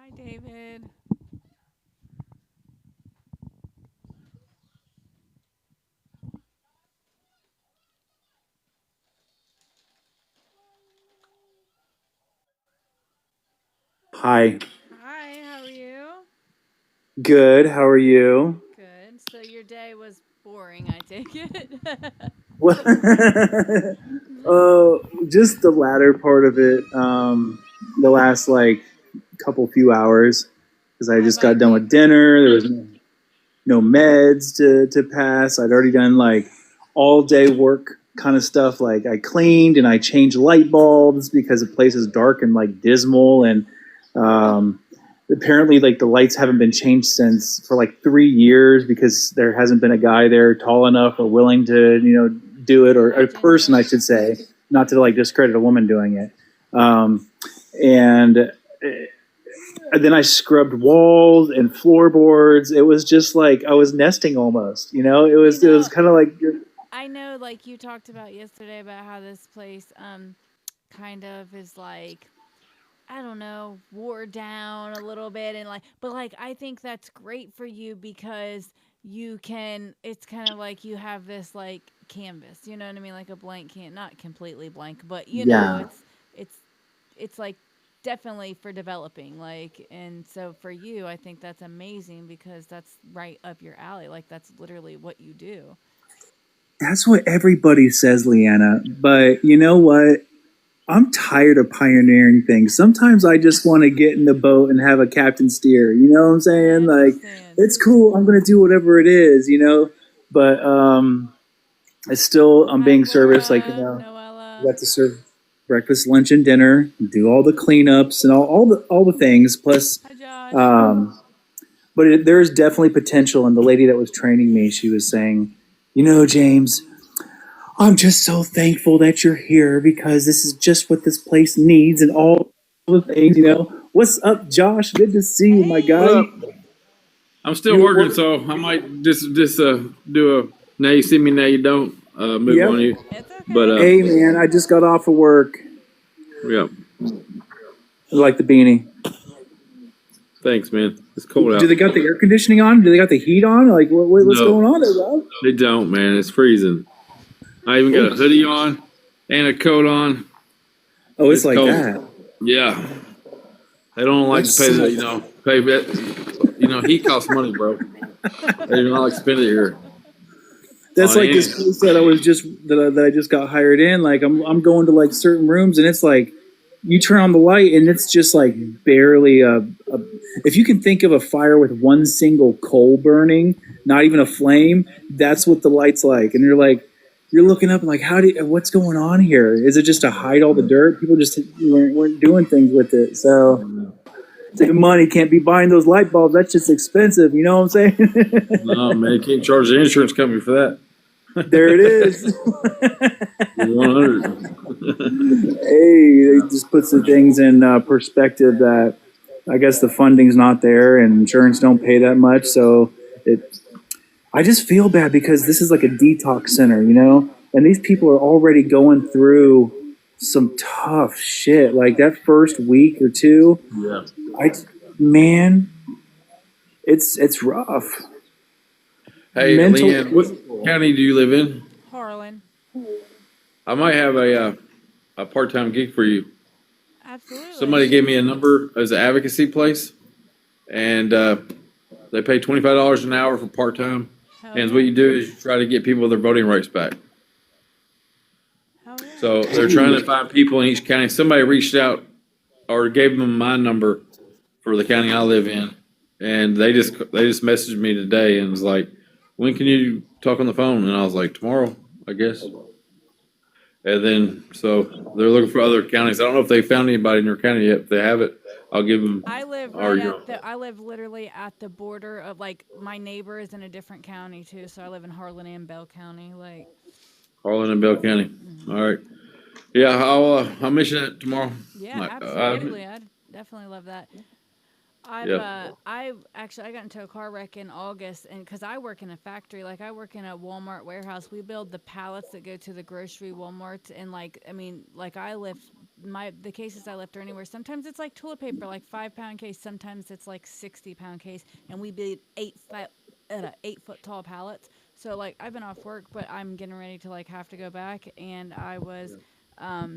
Hi, David. Hi. Hi, how are you? Good. How are you? Good. So your day was boring, I take it. Well, just the latter part of it. The last couple few hours, because I How just got about done you? with dinner. There was no meds to pass. I'd already done all day work kind of stuff. Like I cleaned and I changed light bulbs because the place is dark and dismal and um, apparently the lights haven't been changed since for 3 years because there hasn't been a guy there tall enough or willing to do it, or a person I Legendary. should say, not to discredit a woman doing it. And then I scrubbed walls and floorboards. It was just like I was nesting almost. It You was know, kind of like I know like you talked about yesterday about how this place kind of is like I don't know, wore down a little bit and but like I think that's great for you because you can it's kind of like you have this like canvas, you know what I mean? Like a blank can not completely blank, but yeah. it's it's like definitely for developing and so for you I think that's amazing because that's right up your alley. Like that's literally what you do. That's what everybody says, Leanna. But you know what? I'm tired of pioneering things. Sometimes I just want to get in the boat and have a captain steer. You know what I'm I saying? Like, understand. it's cool. I'm going to do whatever it is. But it's still, I'm Hi being serviced. Laura, You Noella. got to serve breakfast, lunch, and dinner. Do all the cleanups and all the things. Plus, Hi Josh. um, but there's definitely potential. And the lady that was training me, she was saying, James, I'm just so thankful that you're here because this is just what this place needs and all the things. What's up, Josh? Good to see you, my What guy. Hey. up? I'm still You working, work? so I might just do a now you see me, now you don't move on Yep. you. It's But okay. Hey, man, I just got off of work. yeah, I like the beanie. thanks, man. It's cold Do out. they got the air conditioning on? Do they got the heat on? Like, what's No, going on there, Rob? they don't, man. It's freezing. I even got a Oh, hoodie on and a coat on. oh, it's It's like cold. that. Yeah, they don't like to That's pay the so. pay that. Heat costs money, bro. They do not like to spend it here That's on like any. this place that I was just that I just got hired in. Like I'm going to certain rooms and it's like you turn on the light and it's just barely a if you can think of a fire with one single coal burning, not even a flame, that's what the light's like. And you're looking up and what's going on here? Is it just to hide all the dirt? People just weren't doing things with it. So the money can't be buying those light bulbs. That's just expensive. You know what I'm saying? No, man, you can't charge the insurance company for that. There it is. 100. Hey, it just puts the things in perspective that I guess the funding's not there and insurance don't pay that much. So it, I just feel bad because this is like a detox center, and these people are already going through some tough shit. Like that first week or two, Yeah. I, man, it's rough. Hey, Mental, Leanne, what physical. county do you live in? Harlan. I might have a part time gig for you. Absolutely. Somebody gave me a number as an advocacy place, and they pay $25 an hour for part time. Hell And what yeah. you do is you try to get people their voting rights back. Hell yeah. So they're trying to find people in each county. Somebody reached out or gave them my number for the county I live in, and they just messaged me today and was like, "When can you talk on the phone?" And I was like, "Tomorrow, I guess." And then so they're looking for other counties. I don't know if they found anybody in your county yet. If they have it, I'll give them I live our right at the I live literally at the border of like my neighbor is in a different county too, so I live in Harlan and Bell County. Harlan and Bell County. Mhm. All right. Yeah, I'll mention it tomorrow. Yeah, Like, absolutely. I'd definitely love that. yeah. I got into a car wreck in August, and because I work in a factory, like I work in a Walmart warehouse, we build the pallets that go to the grocery Walmarts, and like I mean, like I lift the cases I left are anywhere. Sometimes it's like toilet paper, like 5 pound case. Sometimes it's like 60 pound case, and we build 8 foot tall pallets. So like I've been off work, but I'm getting ready to like have to go back, and I was I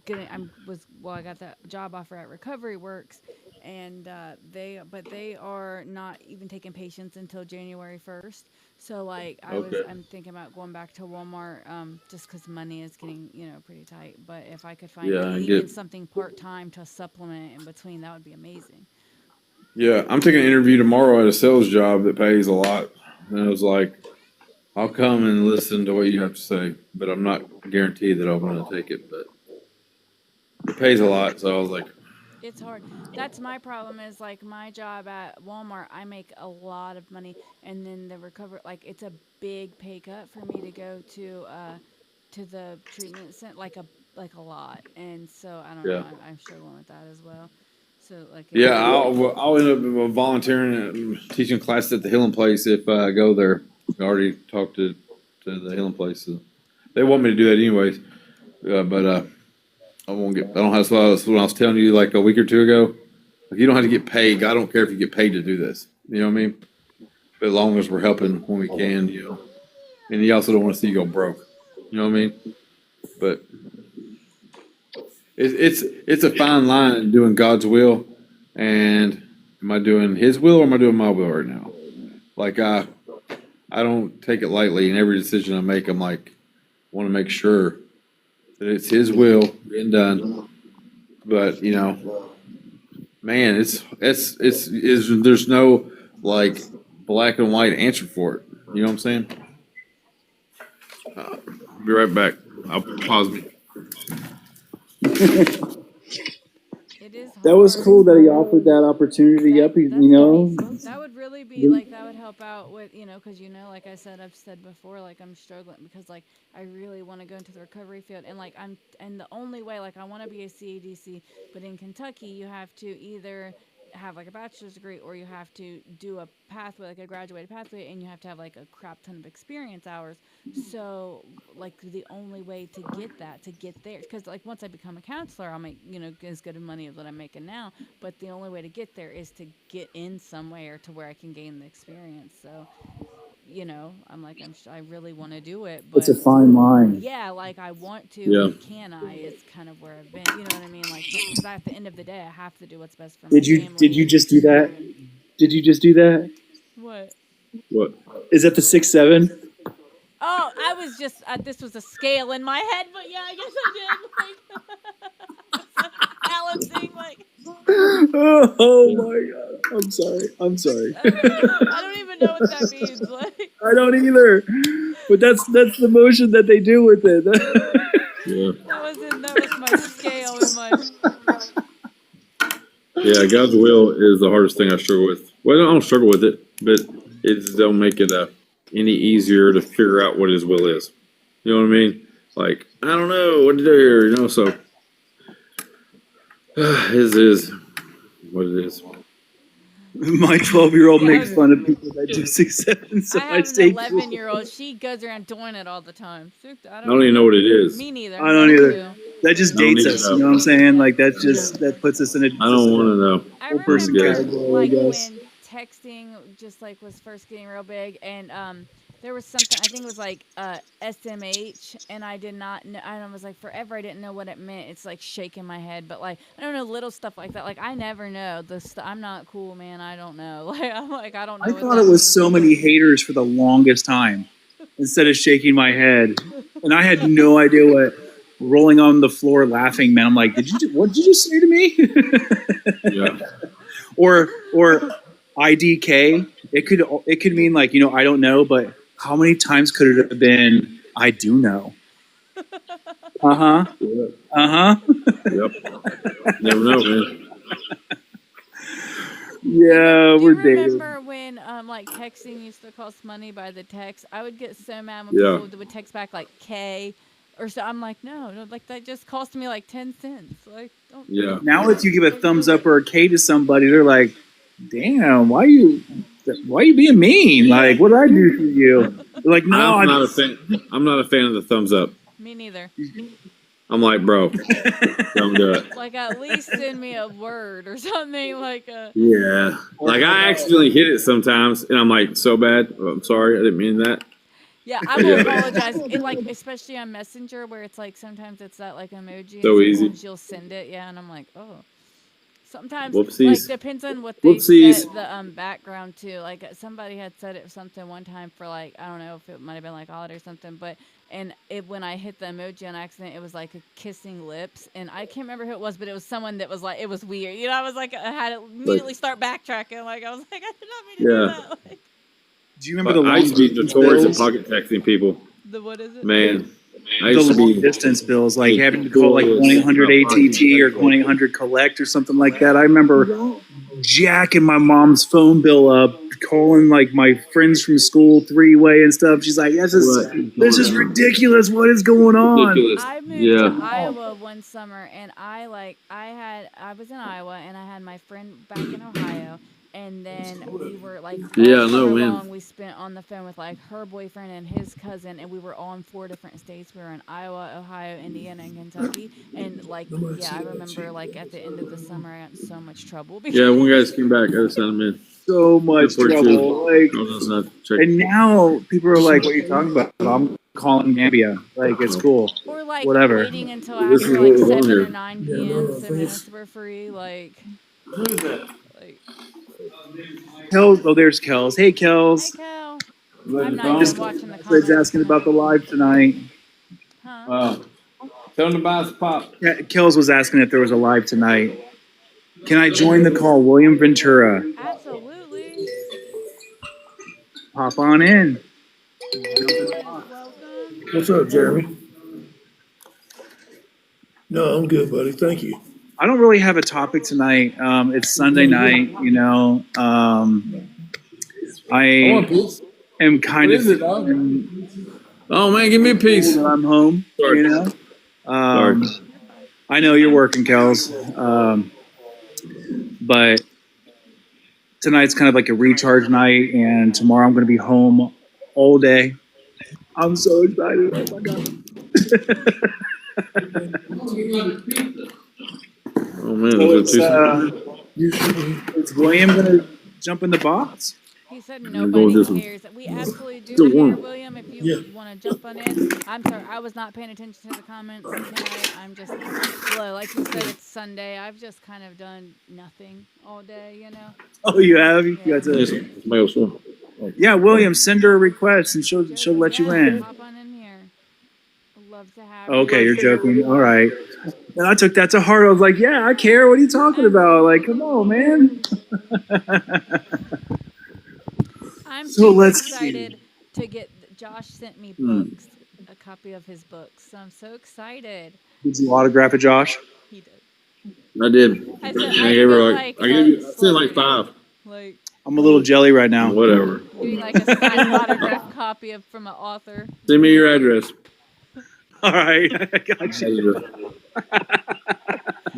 got that job offer at Recovery Works, and they are not even taking patients until January 1st. So like I'm thinking about going back to Walmart, just because money is getting pretty tight. But if I could find even something part time to supplement in between, that would be amazing. Yeah, I'm taking an interview tomorrow at a sales job that pays a lot, and I was like, I'll come and listen to what you have to say, but I'm not guaranteed that I'm going to take it. But it pays a lot, so I was like, it's hard. That's my problem is like my job at Walmart, I make a lot of money, and then the recovery, like it's a big pay cut for me to go to the treatment center, like a lot. And so I don't know, I'm struggling with that as well. So like I'll end up volunteering and teaching classes at the Healing Place if I go there. I already talked to the Healing Place. So they want me to do that anyways, but I don't have. That's what I was telling you like a week or two ago. Like, you don't have to get paid. I don't care if you get paid to do this. You know what I mean? But as long as we're helping when we can, And you also don't want to see you go broke. You know what I mean? But it's a fine line doing God's will, and am I doing His will or am I doing my will right now? Like I don't take it lightly. In every decision I make, I'm like, want to make sure that it's His will getting done. But man, it's there's no like black and white answer for it. You know what I'm saying? I'll be right back. I'll pause me. It is hard. That was cool that he offered that opportunity up. That would really be like, that would help out with, because like I said, I've said before, like I'm struggling because like I really want to go into the recovery field, and like and the only way, like I want to be a CADC, but in Kentucky you have to either have like a bachelor's degree or you have to do a pathway, like a graduated pathway, and you have to have like a crap ton of experience hours. So like the only way to get there, because like once I become a counselor, I'll make as good of money as what I'm making now, but the only way to get there is to get in somewhere to where I can gain the experience. So I'm like, I really want to do it, but it's a fine line. Yeah, like I want to, but can I? It's kind of where I've been. You know what I mean? Like, because at the end of the day, I have to do what's best for my family. Did you just do that? Did you just do that? What? Is that the 6'7"? Oh, I was just this was a scale in my head, but yeah, I guess I did. Like, balancing, like. Oh my God! I'm sorry. I don't even know what that means. Like. I don't either. But that's the motion that they do with it. Yeah. That was my scale in my. Yeah, God's will is the hardest thing I struggle with. Well, I don't struggle with it, but it don't make it any easier to figure out what His will is. You know what I mean? Like, I don't know what to do here, so His is what it is. My 12-year-old makes fun of people that do 6'7", so I have an 11-year-old. She goes around doing it all the time. I don't even know what it is. Me neither. I don't either. That just dates us. You know what I'm saying? Like that puts us in a. I don't want to know. I remember like when texting just like was first getting real big, and there was something, I think it was like SMH, and I did not know. I was like, forever I didn't know what it meant. It's like shaking my head, but like I don't know, little stuff like that. Like I never know I'm not cool, man. I don't know. Like I'm like, I don't know. I thought it was so many haters for the longest time. Instead of shaking my head, and I had no idea what rolling on the floor laughing meant. I'm like, what did you just say to me? Yeah. Or IDK. It could mean like, I don't know, but how many times could it have been I do know? Uh-huh. Yep. Uh-huh. Yep. Never know, man. Yeah, we're dating. Do you remember when like texting used to cost money by the text? I would get so mad when people would text back like K or so. I'm like, no, like that just cost me like 10 cents. Like, don't. Yeah. Now if you give a thumbs up or a K to somebody, they're like, damn, why you being mean? Like, what did I do to you? They're like, no, I'm not a fan of the thumbs up. Me neither. I'm like, bro, don't do it. Like, at least send me a word or something like a. Yeah. Like, I accidentally hit it sometimes, and I'm like, so bad. Oh, I'm sorry. I didn't mean that. Yeah, I will apologize. And like, especially on Messenger, where it's like sometimes it's that like emoji. So and easy. sometimes you'll send it, yeah, and I'm like, oh. Sometimes, Whoopsies. like, depends on what they Whoopsies. set the background to. Like, somebody had said it something one time for like, I don't know if it might have been like holiday or something, but when I hit the emoji on accident, it was like a kissing lips, and I can't remember who it was, but it was someone that was like, it was weird. You know, I was like, I had to immediately start backtracking. Like, I was like, I did not mean to do that. Like, Do you remember the I used to be long notorious at bills? pocket texting people. the what is it? Man. I The used to long be. distance bills, like having to call like 1-800-ATT or 1-800-COLLECT or something like that. I remember jacking my mom's phone bill up, calling like my friends from school 3-way and stuff. She's like, this is ridiculous. What is going on? Ridiculous. I moved Yeah. to Iowa one summer, and I was in Iowa, and I had my friend back in Ohio, and then we were like, Yeah, all no, summer man. long, we spent on the phone with like her boyfriend and his cousin, and we were all in 4 different states. We were in Iowa, Ohio, Indiana, and Kentucky, and like, yeah, I remember like at the end of the summer, I got in so much trouble. Because Yeah, when you guys came back, I just sent them in. So much Good for you. trouble. Like, I was just not checking. and now people are like, what are you talking about? I'm calling Gambia. Like, it's cool. Or like Whatever. waiting until This after is like what we're on 7 here. or 9 p.m. so minutes were free. Like, like, Kels, oh, there's Kels. Hey, hey Kels. Cal, Look I'm at not the even phone. watching the Fred's comments. asking about the live tonight. Huh? Tell them to buy us a pop. Yeah, Kels was asking if there was a live tonight. Can I join the call? William Ventura. Absolutely. Hop on in. Everyone is welcome. What's up, Jeremy? No, I'm good, buddy. Thank you. I don't really have a topic tonight. It's Sunday night, you know. I want a I piece. am kind What of is it, dog? Oh, man, give me a piece. that I'm home, Sorry. you know. Sorry. I know you're working, Kels. But tonight's kind of like a recharge night, and tomorrow I'm going to be home all day. I'm so excited. Oh my God. Oh, man. So There's a You should. is William going to jump in the box? He said go with nobody this one. cares. We absolutely do Still here, warm. William. If you Yeah. want to jump on in, I'm sorry, I was not paying attention to the comments tonight. I'm just slow. Like you said, it's Sunday. I've just kind of done nothing all day, you know. Oh, you have? You got This to, one. Mail one. yeah, William, send her a request and she'll let you in. Hop on in here. I'd love to have Okay, you. you're joking. All right. And I took that to heart. I was like, yeah, I care. What are you talking about? Like, come on, man. I'm So super let's see. excited to get. Josh sent me books, a copy of his books. So I'm so excited. Did you autograph it, Josh? He did. I did. I said, I I gave her feel like, like I gave you, I a said like celebrity. 5. Like I'm a little jelly right now. Whatever. doing like a signed autograph copy of from an author. Send me your address. All right. I got you. I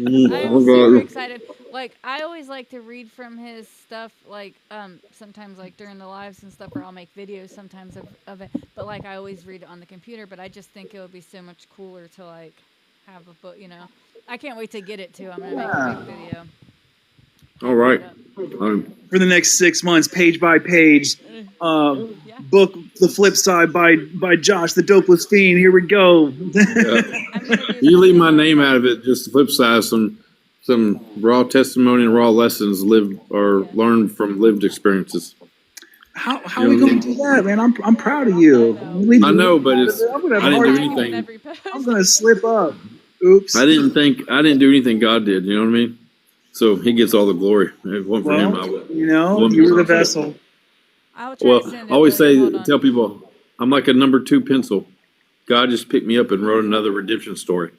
Oh, am super God. excited. Like I always like to read from his stuff, like sometimes like during the lives and stuff, or I'll make videos sometimes of it. But like I always read it on the computer. But I just think it would be so much cooler to like have a book. You know, I can't wait to get it too. I'm gonna make a big video. All right. For the next 6 months, page by page, Yeah. book The Flip Side by Josh, the Dopeless Fiend. Here we go. Yeah. I'm gonna do You leave my something- name out of it, just to flip side some raw testimony and raw lessons lived or learned from lived experiences. How are we going to do that, man? I'm proud of you. I know, but it's I'm gonna have I a didn't hard do time. anything. Every post. I'm gonna slip up. Oops. I didn't do anything God did. You know what I mean? So He gets all the glory. If it wasn't for Him, I Well, would. you know, Well, you were the vessel. I'll try Well, to send I always it. say, Hold on. tell people, I'm like a number 2 pencil. God just picked me up and wrote another redemption story.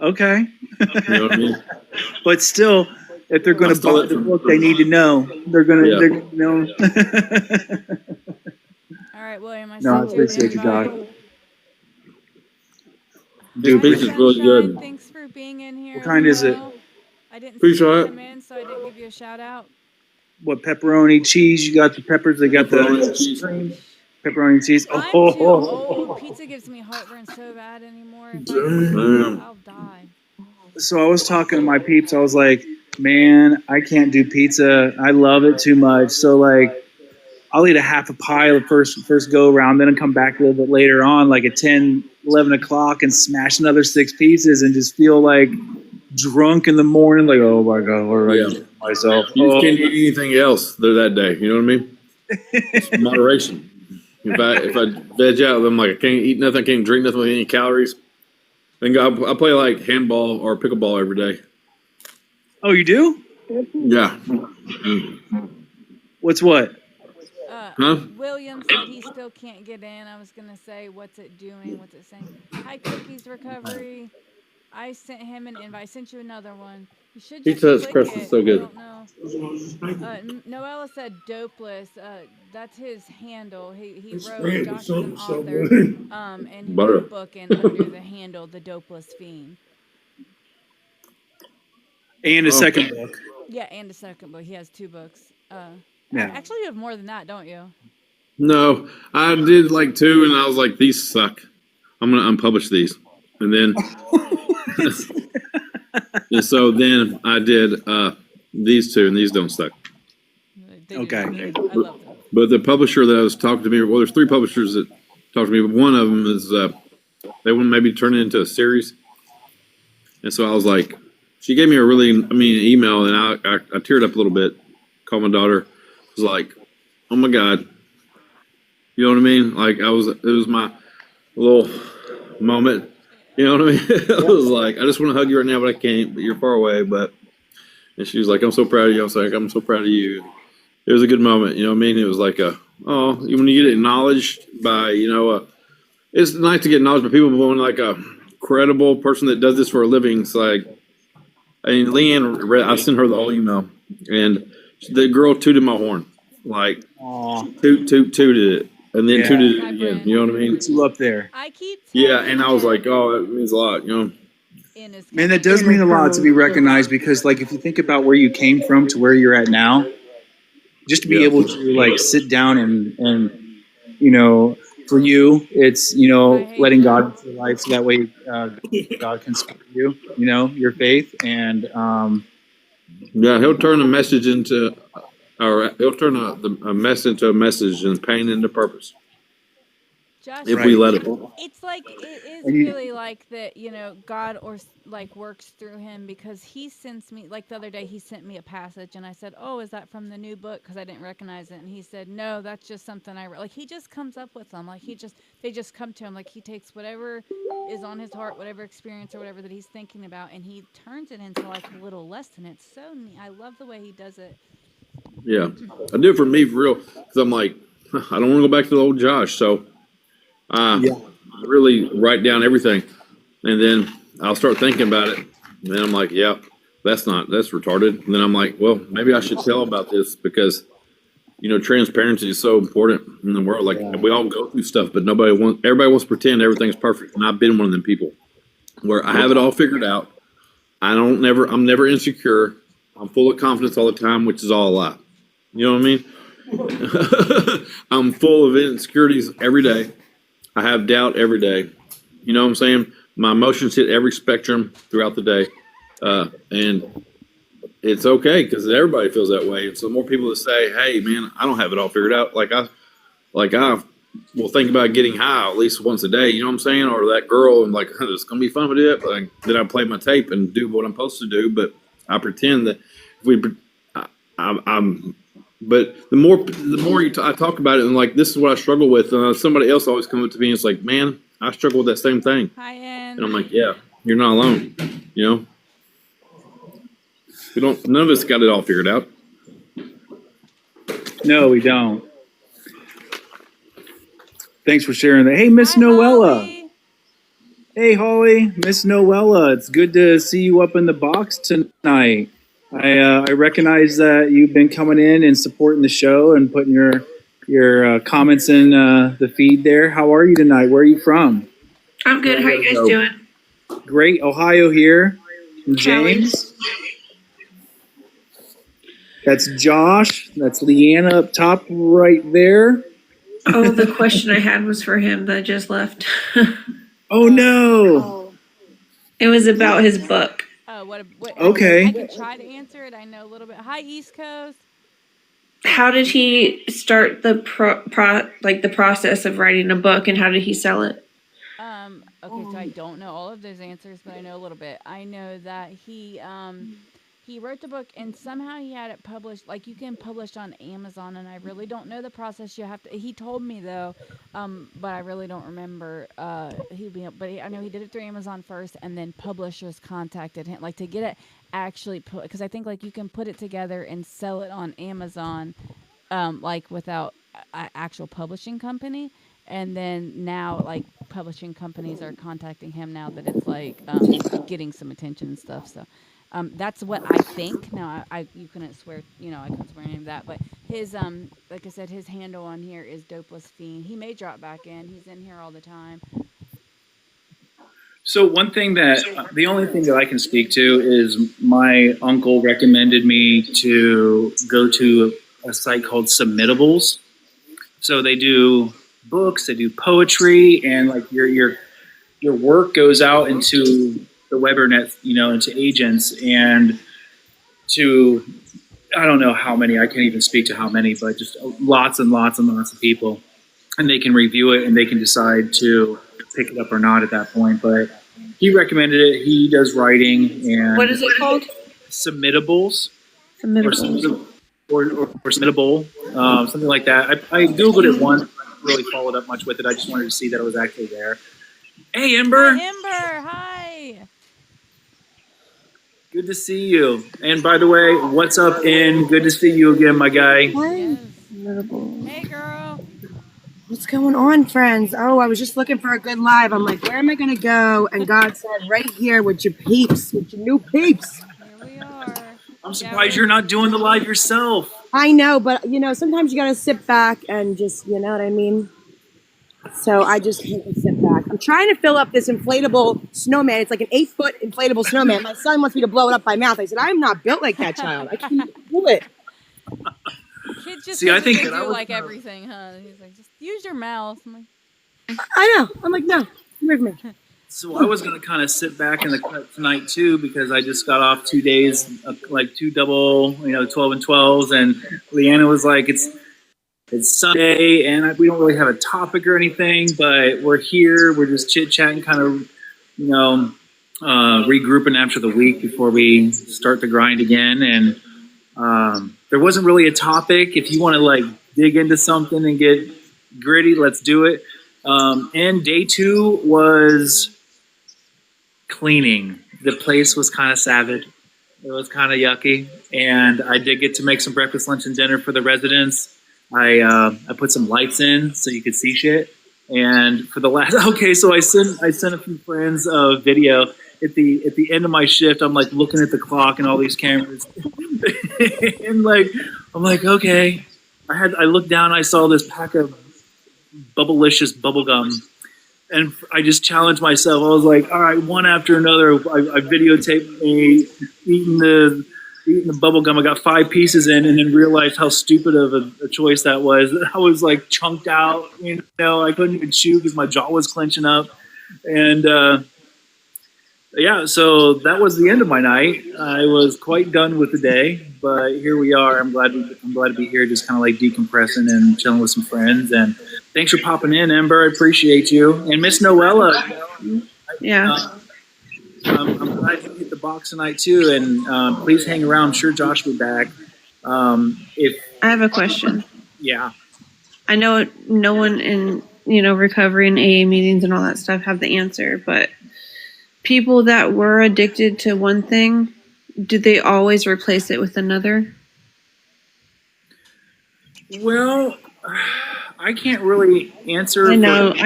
Okay. You know what I mean? But still, if they're going I to stole buy it the from- book, they need to know. They're going to, Yeah. they're gonna know. All right, William. I No, I sent you an appreciate you, Doc. invite. This Hi, piece is really Sunshine. good. Thanks for being in here. What kind is it? Hello. I didn't Appreciate see you it. come in, so I didn't give you a shout out. What, pepperoni, cheese? You got the peppers. They got Pepperoni, the cheese. cream. Pepperoni and cheese. I'm too Oh, old. Pizza gives me heartburn so bad anymore. If I eat Damn. it, I'll die. so I was talking to my peeps. I was like, man, I can't do pizza. I love it too much. So like, I'll eat a half a pie the first go around, then I'll come back a little bit later on, like at 10, 11 o'clock, and smash another 6 pieces, and just feel like drunk in the morning. Like, oh my god, what did I do to myself? You just Oh. can't eat anything else there that day. You know what I mean? It's moderation. If I veg out, I'm like I can't eat nothing, I can't drink nothing with any calories. Then I play like handball or pickleball every day. Oh, you do? Yeah. What's what? Huh? William said he still can't get in. I was gonna say, what's it doing? What's it saying? Hi, Cookies Recovery. I sent him an invite. I sent you another one. You should just Pizza click Express is it. so good. I don't know. Noella said dopeless. That's his handle. He It's wrote, brand Josh is something, an author. something. And he Butter. wrote a book under the handle, The Dopeless Fiend. And a Oh. second book. Yeah, and a second book. He has 2 books. Yeah. Actually, you have more than that, don't you? No, I did like 2, and I was like, these suck. I'm gonna unpublish these, and then and so then I did these 2, and these don't suck. They do. Okay. I love them. But the publisher that was talking to me, well, there's 3 publishers that talked to me, but one of them is they want to maybe turn it into a series, and so I was like, she gave me a really, email, and I teared up a little bit. Called my daughter, was like, oh my god, you know what I mean? Like it was my little moment. You know what I mean? I was like, I just want to hug you right now, but I can't. But you're far away. And she was like, I'm so proud of you. I was like, I'm so proud of you. It was a good moment. You know what I mean? It was like when you get acknowledged by, it's nice to get acknowledged by people, but when like a credible person that does this for a living, it's like, Leanne, I sent her the whole email, and the girl tooted my horn, like Aw, tooted it, and then Yeah. tooted Hi, it again. Brent. You know what I mean? put you up there. I keep Yeah, telling and I was him like, oh, that means a lot, in his Man, that does mean a lot to be recognized, because like if you think about where you came from to where you're at now, just to be Yeah. able to like sit down and for you it's letting God into your life, so that way God can speak to you, your faith, and Yeah, he'll turn a message into, or he'll turn a mess into a message and pain into purpose Josh, if we let it. it's like it is And you- really like that, God like works through him, because he sends me, like the other day he sent me a passage and I said, oh, is that from the new book? Because I didn't recognize it. And he said, no, that's just something I wrote. Like he just comes up with them. Like they just come to him. Like he takes whatever is on his heart, whatever experience or whatever that he's thinking about, and he turns it into like a little lesson. It's so neat. I love the way he does it. Yeah, I do it for me for real, because I'm like, I don't want to go back to the old Josh, so I really write down everything, and then I'll start thinking about it, and then I'm like, yeah, that's retarded, and then I'm like, well, maybe I should tell about this, because transparency is so important in the world. Like we all go through stuff, but everybody wants to pretend everything's perfect, and I've been one of them people where I have it all figured out. I'm never insecure. I'm full of confidence all the time, which is all a lie. You know what I mean? I'm full of insecurities every day. I have doubt every day. You know what I'm saying? My emotions hit every spectrum throughout the day. And it's okay, because everybody feels that way. And so the more people that say, hey, man, I don't have it all figured out. Like I will think about getting high at least once a day. You know what I'm saying? Or that girl, and like, it's going to be fun to do it. But then I play my tape and do what I'm supposed to do. But I pretend that but the more I talk about it, and like, this is what I struggle with. Somebody else always comes up to me and it's like, man, I struggle with that same thing. Hi, Ann. And I'm like, yeah, you're not alone. None of us got it all figured out. no, we don't. Thanks for sharing that. Hey, Miss Hi, Noella. Holly. Hey, Holly, Miss Noella. It's good to see you up in the box tonight. I recognize that you've been coming in and supporting the show and putting your comments in the feed there. How are you tonight? Where are you from? I'm good. How you guys doing? Great, Ohio here. James. That's Josh. That's Leanna up top right there. Oh, the question I had was for him that just left. Oh no. It was about his book. Oh, what? Okay. I can try to answer it. I know a little bit. Hi, East Coast. How did he start the the process of writing a book, and how did he sell it? Okay, so I don't know all of those answers, but I know a little bit. I know that he wrote the book and somehow he had it published. Like you can publish on Amazon, and I really don't know the process. You have to. He told me though, but I really don't remember. I know he did it through Amazon first, and then publishers contacted him, like to get it actually put. Because I think like you can put it together and sell it on Amazon, like without an actual publishing company. And then now, like publishing companies are contacting him now that it's like getting some attention and stuff. So that's what I think. Now, you couldn't swear, I couldn't swear any of that. But his like I said, his handle on here is Dopeless Fiend. He may drop back in. He's in here all the time. So the only thing that I can speak to is my uncle recommended me to go to a site called Submittables. So they do books, they do poetry, and like your work goes out into the Webernet, into agents and to, I don't know how many, I can't even speak to how many, but just lots and lots and lots of people, and they can review it and they can decide to pick it up or not at that point. But he recommended it. He does writing. And What is it called? Submittables. Submittable. Or submittable, something like that. I Googled it once. Really followed up much with it. I just wanted to see that it was actually there. Hey, Ember. Hi, Ember. Hi. Good to see you. And by the way, what's up, In? Good to see you again, my guy. Yes. Submittable. Hey, girl. What's going on, friends? Oh, I was just looking for a good live. I'm like, where am I going to go? And God said, right here with your peeps, with your new peeps. Here we are. I'm surprised you're not doing the live yourself. I know, but, sometimes you got to sit back and just, you know what I mean? So I just hate to sit back. I'm trying to fill up this inflatable snowman. It's like an 8-foot inflatable snowman. My son wants me to blow it up by mouth. I said, I'm not built like that, child. I can't do it. Kids just See, I think they that I do was like kinda- everything, huh? He's like, just use your mouth. I'm like, I know. I'm like, no, come with me. So I was going to kind of sit back in the cut tonight too, because I just got off 2 days, like 2 double, 12 and 12s. And Leanna was like, it's Sunday and we don't really have a topic or anything, but we're here. We're just chit chatting, kind of, regrouping after the week before we start the grind again. And there wasn't really a topic. If you want to like dig into something and get gritty, let's do it. And day 2 was cleaning. The place was kind of savage. It was kind of yucky. And I did get to make some breakfast, lunch, and dinner for the residents. I put some lights in so you could see shit. And for the last, so I sent a few friends a video at the end of my shift. I'm like looking at the clock and all these cameras, and like I'm like, okay. I looked down, I saw this pack of Bubblicious bubble gum, and I just challenged myself. I was like, all right, one after another. I videotaped me eating the bubble gum. I got 5 pieces in, and then realized how stupid of a choice that was. I was like chunked out, I couldn't even chew because my jaw was clenching up. And so that was the end of my night. I was quite done with the day, but here we are. I'm glad to be here, just kind of like decompressing and chilling with some friends. And thanks for popping in, Ember. I appreciate you. And Miss Noella. Yeah. I'm glad you hit the box tonight too, and please hang around. I'm sure Josh will be back. If I have a question. Yeah, I know no one in, recovery and AA meetings and all that stuff have the answer, but people that were addicted to one thing, do they always replace it with another? well, I can't really answer. I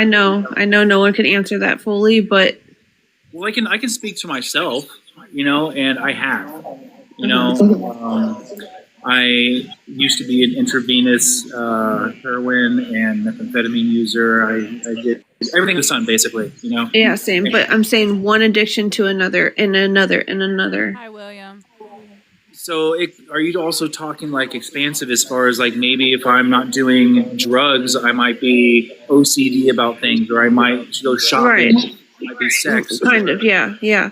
know no one can answer that fully, but Well, I can speak to myself, and I have, I used to be an intravenous heroin and methamphetamine user. I did everything under the sun, basically, yeah, same. But I'm saying one addiction to another and another and another. hi, William. So are you also talking like expansive as far as like maybe if I'm not doing drugs, I might be OCD about things, or I might go shopping, Right. it might be sex. Kind of, yeah.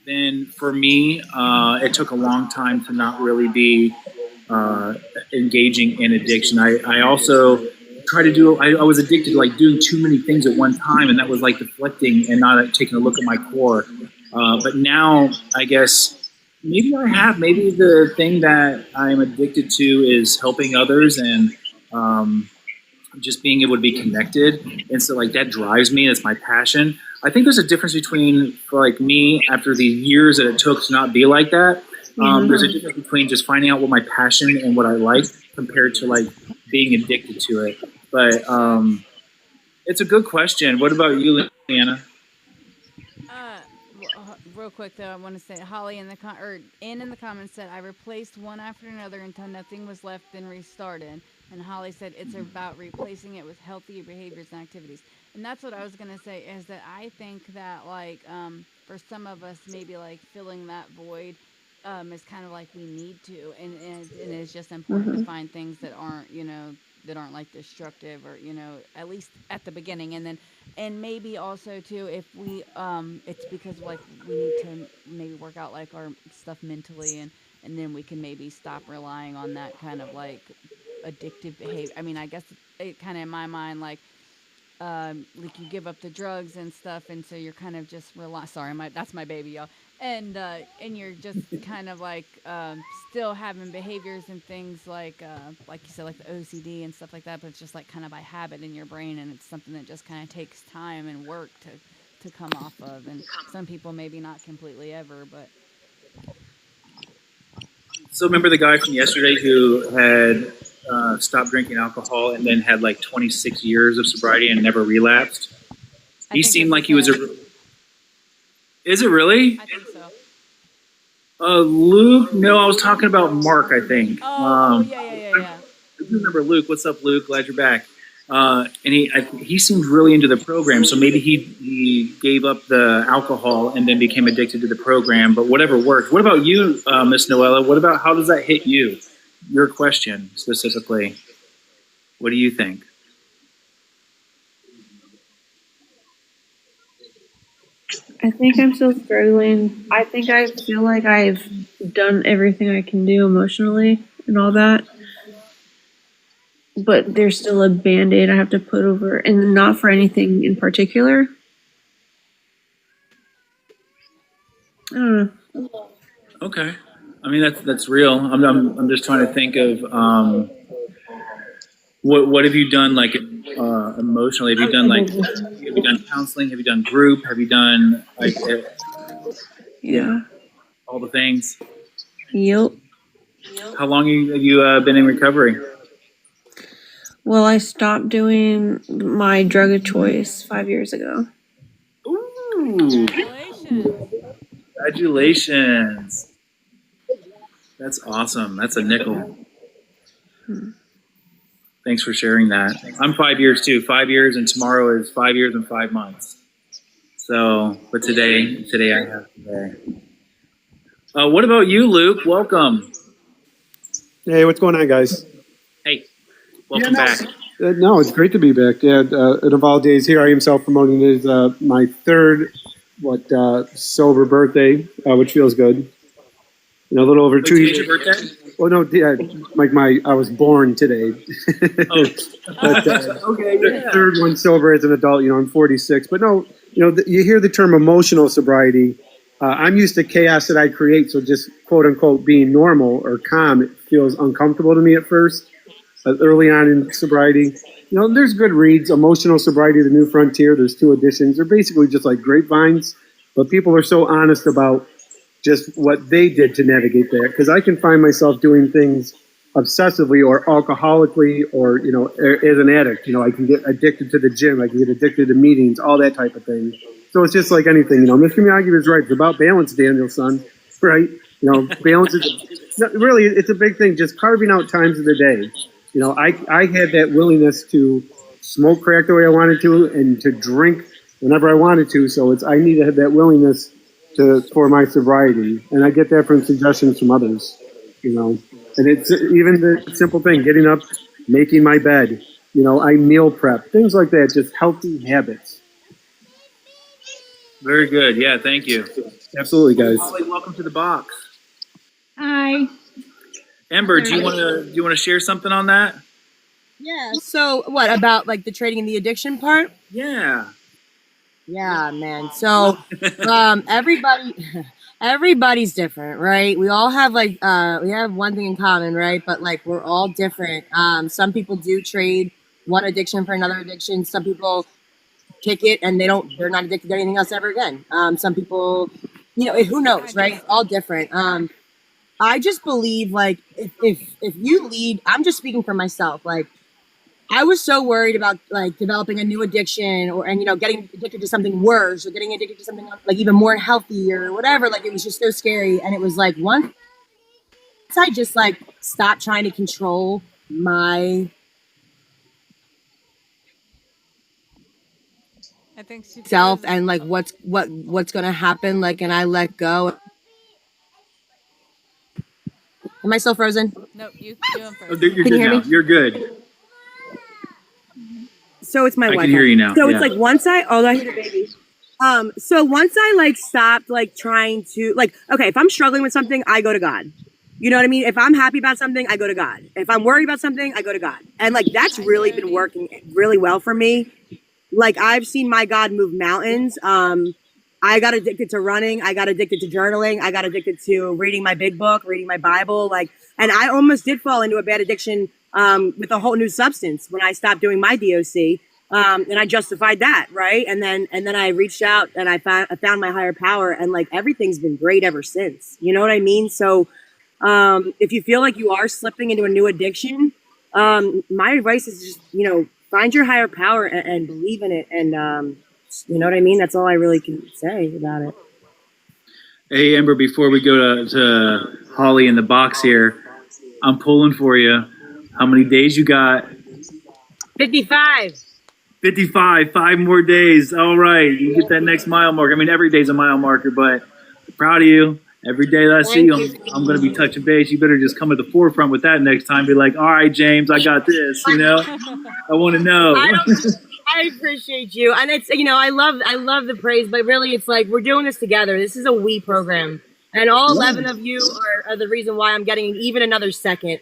Then for me, it took a long time to not really be engaging in addiction. I also try to do, I was addicted to like doing too many things at one time, and that was like deflecting and not taking a look at my core. But now I guess maybe the thing that I'm addicted to is helping others and just being able to be connected. And so like that drives me. That's my passion. I think there's a difference between, for like me, after the years that it took to not be like that, there's a difference between just finding out what my passion and what I like compared to like being addicted to it. But it's a good question. What about you, Leanna? Real quick though, I want to say Holly in the comments said I replaced one after another until nothing was left, then restarted. And Holly said it's about replacing it with healthier behaviors and activities. And that's what I was gonna say, is that I think that like for some of us maybe like filling that void is kind of like we need to, and it's just important to find things that aren't like destructive, or at least at the beginning. And maybe also too, if we it's because like we need to maybe work out like our stuff mentally, and then we can maybe stop relying on that kind of like addictive behavior. I mean, I guess it kind of in my mind like you give up the drugs and stuff, and so you're kind of just that's my baby, y'all. And you're just kind of like still having behaviors and things like you said, like the OCD and stuff like that, but it's just like kind of by habit in your brain, and it's something that just kind of takes time and work to come off of. And some people maybe not completely ever, but. So remember the guy from yesterday who had stopped drinking alcohol and then had like 26 years of sobriety and never relapsed? He seemed like he was Is it really? I think so. Luke? No, I was talking about Mark, I think. Yeah. I do remember Luke. What's up, Luke? Glad you're back. And he seemed really into the program, so maybe he gave up the alcohol and then became addicted to the program, but whatever worked. What about you, Miss Noella? What about, how does that hit you? Your question specifically. What do you think? I think I'm still struggling. I think I feel like I've done everything I can do emotionally and all that. But there's still a Band-Aid I have to put over, and not for anything in particular. I don't know. Okay. I mean, that's real. I'm just trying to think of what have you done like emotionally? Have you done counseling? Have you done group? Have you done like all the things? Yep. How long have you been in recovery? Well, I stopped doing my drug of choice 5 years ago. Ooh! Congratulations! That's awesome. That's a nickel. Thanks for sharing that. I'm 5 years too. 5 years, and tomorrow is 5 years and 5 months. So, but today I have today. What about you, Luke? Welcome. Hey, what's going on, guys? Hey, welcome back. No, it's great to be back. Yeah, of all days here, I am self-promoting. It is my third, sober birthday, which feels good. A little over 2 years. Your birthday? Oh no, yeah, I was born today. Oh, but, okay. The third one sober as an adult. I'm 46, but no, you hear the term emotional sobriety. I'm used to chaos that I create, so just quote unquote being normal or calm, it feels uncomfortable to me at first. Early on in sobriety, there's good reads. Emotional Sobriety: The New Frontier. There's 2 editions. They're basically just like grapevines, but people are so honest about just what they did to navigate that. Because I can find myself doing things obsessively or alcoholically, or as an addict. I can get addicted to the gym. I can get addicted to meetings, all that type of thing. So it's just like anything. Mr. Miyagi was right. It's about balance, Daniel, son. Right? Balance is really, it's a big thing. Just carving out times of the day. I had that willingness to smoke crack the way I wanted to and to drink whenever I wanted to. So I need to have that willingness for my sobriety. And I get that from suggestions from others. you know. And it's even the simple thing, getting up, making my bed, you know, I meal prep, things like that, just healthy habits. Very good. Yeah, thank you. Absolutely, guys. Holly, welcome to the box. Hi. Amber, do you want to share something on that? Yeah. So what about like the trading and the addiction part? Yeah. Yeah, man. So everybody's different, right? We all have like we have one thing in common, right? But like we're all different. Some people do trade one addiction for another addiction. Some people kick it and they're not addicted to anything else ever again. Some people, you know, who knows, right? It's all different. I just believe like if you lead, I'm just speaking for myself, like I was so worried about like developing a new addiction and, you know, getting addicted to something worse or getting addicted to something like even more healthy or whatever. Like it was just so scary. And it was like once I just like stopped trying to control my I think she self froze. and like what's going to happen. Like, and I let go. Am I still frozen? Nope, you doing Oh, first. you're Can good you hear now. me? You're good. So it's my I Wi-Fi. can hear you now. So Yeah. it's like once I hear the baby. So once I like stopped like trying to like, okay, if I'm struggling with something, I go to God. You know what I mean? If I'm happy about something, I go to God. If I'm worried about something, I go to God. And like that's really been working really well for me. Like I've seen my God move mountains. I got addicted to running. I got addicted to journaling. I got addicted to reading my big book, reading my Bible. Like, and I almost did fall into a bad addiction with a whole new substance when I stopped doing my DOC. And I justified that, right? And then I reached out and I found my higher power, and like everything's been great ever since. You know what I mean? So if you feel like you are slipping into a new addiction, my advice is just, you know, find your higher power and believe in it. And you know what I mean? That's all I really can say about it. Hey, Amber, before we go to Holly in the box here, I'm pulling for you. How many days you got? 55. 55, 5 more days. All right. You get that next mile marker. I mean, every day's a mile marker, but I'm proud of you. Every day that I see you, I'm going to be touching base. You better just come at the forefront with that next time. Be like, all right, James, I got this. You know, I want to know. I appreciate you. And it's, you know, I love the praise, but really it's like, we're doing this together. This is a we program. And all 11 of you are the reason why I'm getting even another second.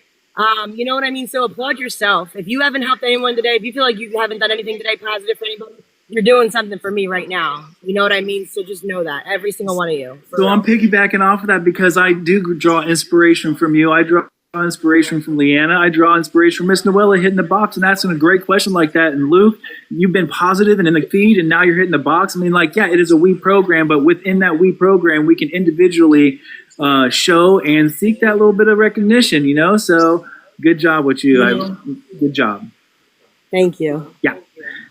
You know what I mean? So applaud yourself. If you haven't helped anyone today, if you feel like you haven't done anything today positive for anybody, you're doing something for me right now. You know what I mean? So just know that, every single one of you. So I'm piggybacking off of that because I do draw inspiration from you. I draw inspiration from Leanna. I draw inspiration from Miss Noella hitting the box and asking a great question like that. And Luke, you've been positive and in the feed, and now you're hitting the box. I mean, like, yeah, it is a we program, but within that we program, we can individually show and seek that little bit of recognition, you know? So good job with you. Good job. Thank you. Yeah.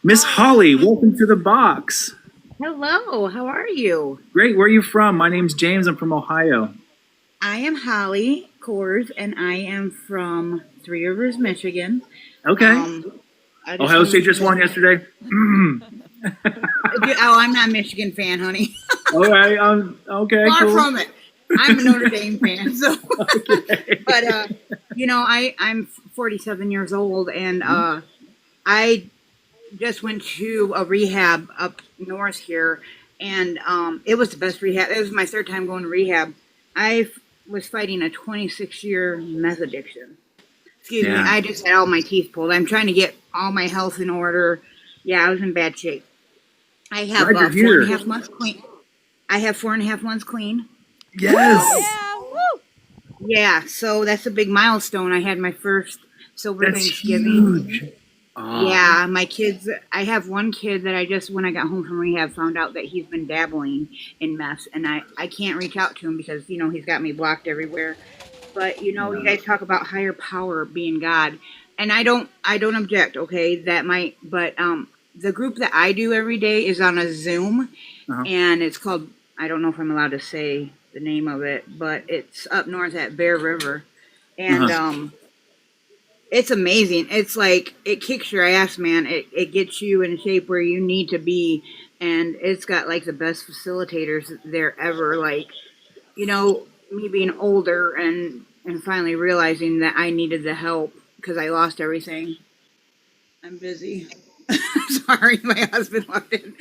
Miss Holly, welcome to the box. Hello, how are you? Great. Where are you from? My name's James. I'm from Ohio. I am Holly Kors, and I am from Three Rivers, Michigan. Okay. Ohio State just won yesterday. Oh, I'm not a Michigan fan, honey. All right. Okay. Far Cool. from it. I'm a Notre Dame fan, so. Okay. But you know, I'm 47 years old, and I just went to a rehab up north here, and it was the best rehab. It was my third time going to rehab. I was fighting a 26-year meth addiction. Excuse me, I just had all my teeth pulled. I'm trying to get all my health in order. Yeah, I was in bad shape. I have 4.5 months clean. I have 4.5 months clean. Yes. Yeah, woo! Yeah, so that's a big milestone. I had my first silver Thanksgiving. Huge. Yeah, my kids, I have one kid that I just, when I got home from rehab, found out that he's been dabbling in meth, and I can't reach out to him because, you know, he's got me blocked everywhere. But, you know, you guys talk about higher power being God, and I don't object, okay, that might, but the group that I do every day is on a Zoom, and it's called, I don't know if I'm allowed to say the name of it, but it's up north at Bear River, and it's amazing. It's like, it kicks your ass, man. It gets you in shape where you need to be, and it's got like the best facilitators there ever. Like, you know, me being older and and finally realizing that I needed the help because I lost everything. I'm busy. Sorry, my husband walked in.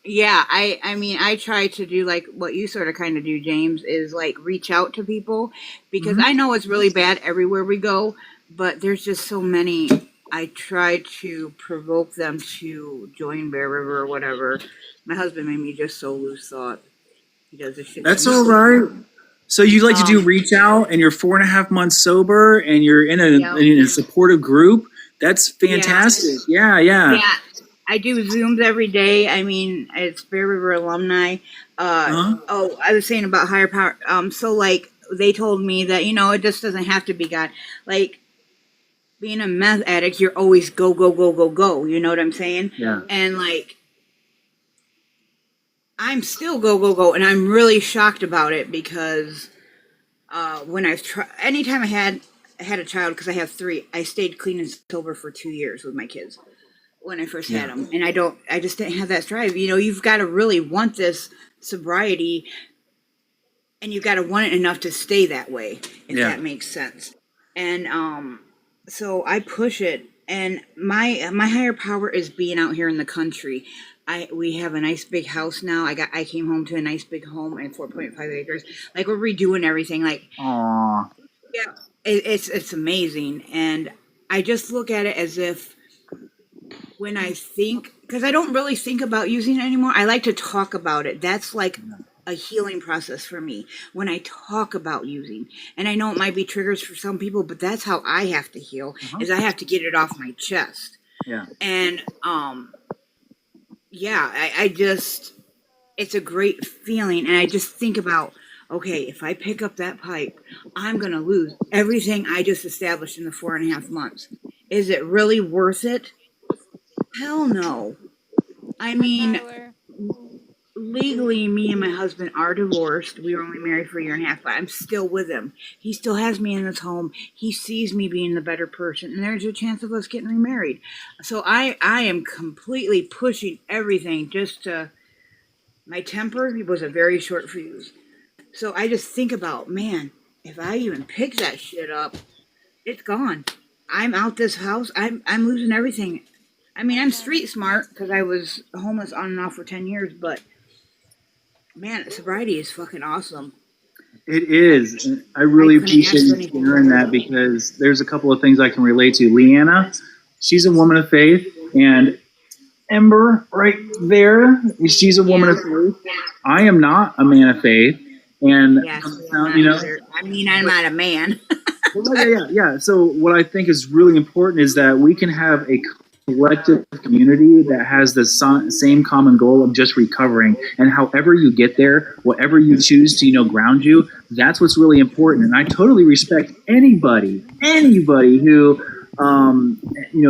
Yeah, I mean, I try to do like what you sort of kind of do, James, is like reach out to people because I know it's really bad everywhere we go, but there's just so many. I try to provoke them to join Bear River or whatever. My husband made me just so lose thought. He does this shit. That's all right. So you like to do Um, reach out, and you're 4.5 months sober, and you're in Yep. a supportive group. That's fantastic. Yeah. Yeah, I do Zooms every day. I mean, it's Bear River alumni. Uh-huh. Oh, I was saying about higher power. So like they told me that it just doesn't have to be God. Like being a meth addict, you're always go go go go go. You know what I'm saying? Yeah. And like I'm still go go go, and I'm really shocked about it because when I've tried, anytime I had a child, because I have 3, I stayed clean and sober for 2 years with my kids when I first had them, and I just didn't have that drive. You've got to really want this sobriety, and you've got to want it enough to stay that way, if that makes sense. And so I push it, and my higher power is being out here in the country. We have a nice big house now. I came home to a nice big home and 4.5 acres. Like we're redoing everything. Like, Aw. yeah, it's amazing, and I just look at it as if when I think, because I don't really think about using it anymore. I like to talk about it. That's like a healing process for me when I talk about using. And I know it might be triggers for some people, but that's how I have to heal. Is I have to get it off my chest. Yeah. And yeah, I just, it's a great feeling. And I just think about, okay, if I pick up that pipe, I'm going to lose everything I just established in the 4.5 months. Is it really worth it? Hell no. I mean, Tyler. legally, me and my husband are divorced. We were only married for 1.5 years, but I'm still with him. He still has me in his home. He sees me being the better person, and there's a chance of us getting remarried. So I am completely pushing everything just to. My temper was a very short fuse. So I just think about, man, if I even pick that shit up, it's gone. I'm out this house. I'm losing everything. I mean, I'm street smart because I was homeless on and off for 10 years, but man, sobriety is fucking awesome. It is. And I really I couldn't appreciate ask for you anything sharing better. that because there's a couple of things I can relate to. Leanna, she's a woman of faith, and Ember, right there, she's a woman of faith. I am not a man of faith, and Yes, I mean, I'm not a man. Yeah. So what I think is really important is that we can have a collective community that has the same common goal of just recovering. And however you get there, whatever you choose to, ground you, that's what's really important. And I totally respect anybody who,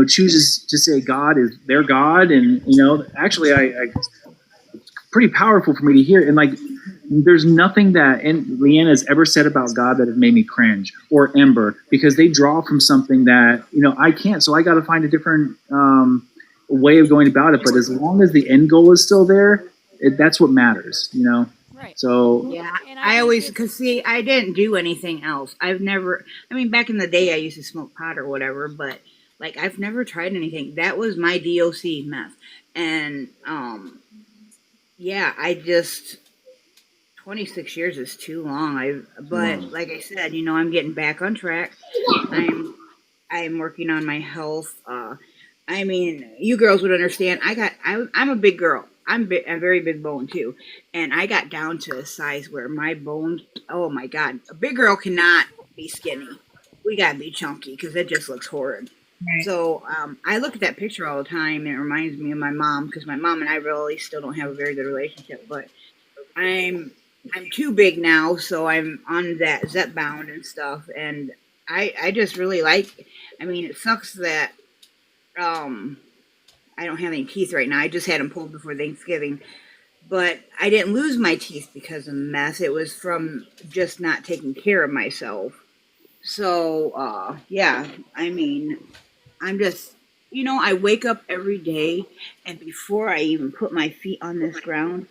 chooses to say God is their God. And, actually it's pretty powerful for me to hear. And there's nothing that Leanna has ever said about God that has made me cringe, or Ember, because they draw from something that, I can't. So I got to find a different way of going about it. But as long as the end goal is still there, that's what matters, Right. So Yeah, And I think always, it's- see, I didn't do anything else. I've never, I mean, back in the day, I used to smoke pot or whatever, but I've never tried anything. That was my DOC meth. And, yeah, I just, 26 years is too long. But like I said, I'm getting back on track. I'm working on my health. I mean, you girls would understand. I'm a big girl. I'm a very big bone too, and I got down to a size where my bones. Oh my God, a big girl cannot be skinny. We gotta be chunky because it just looks horrid. Right. So I look at that picture all the time, and it reminds me of my mom because my mom and I really still don't have a very good relationship. But I'm too big now, so I'm on that Zepbound and stuff, and I just really like. I mean, it sucks that I don't have any teeth right now. I just had them pulled before Thanksgiving, but I didn't lose my teeth because of meth. It was from just not taking care of myself. So yeah, I mean, I'm just. I wake up every day, and before I even put my feet on this ground,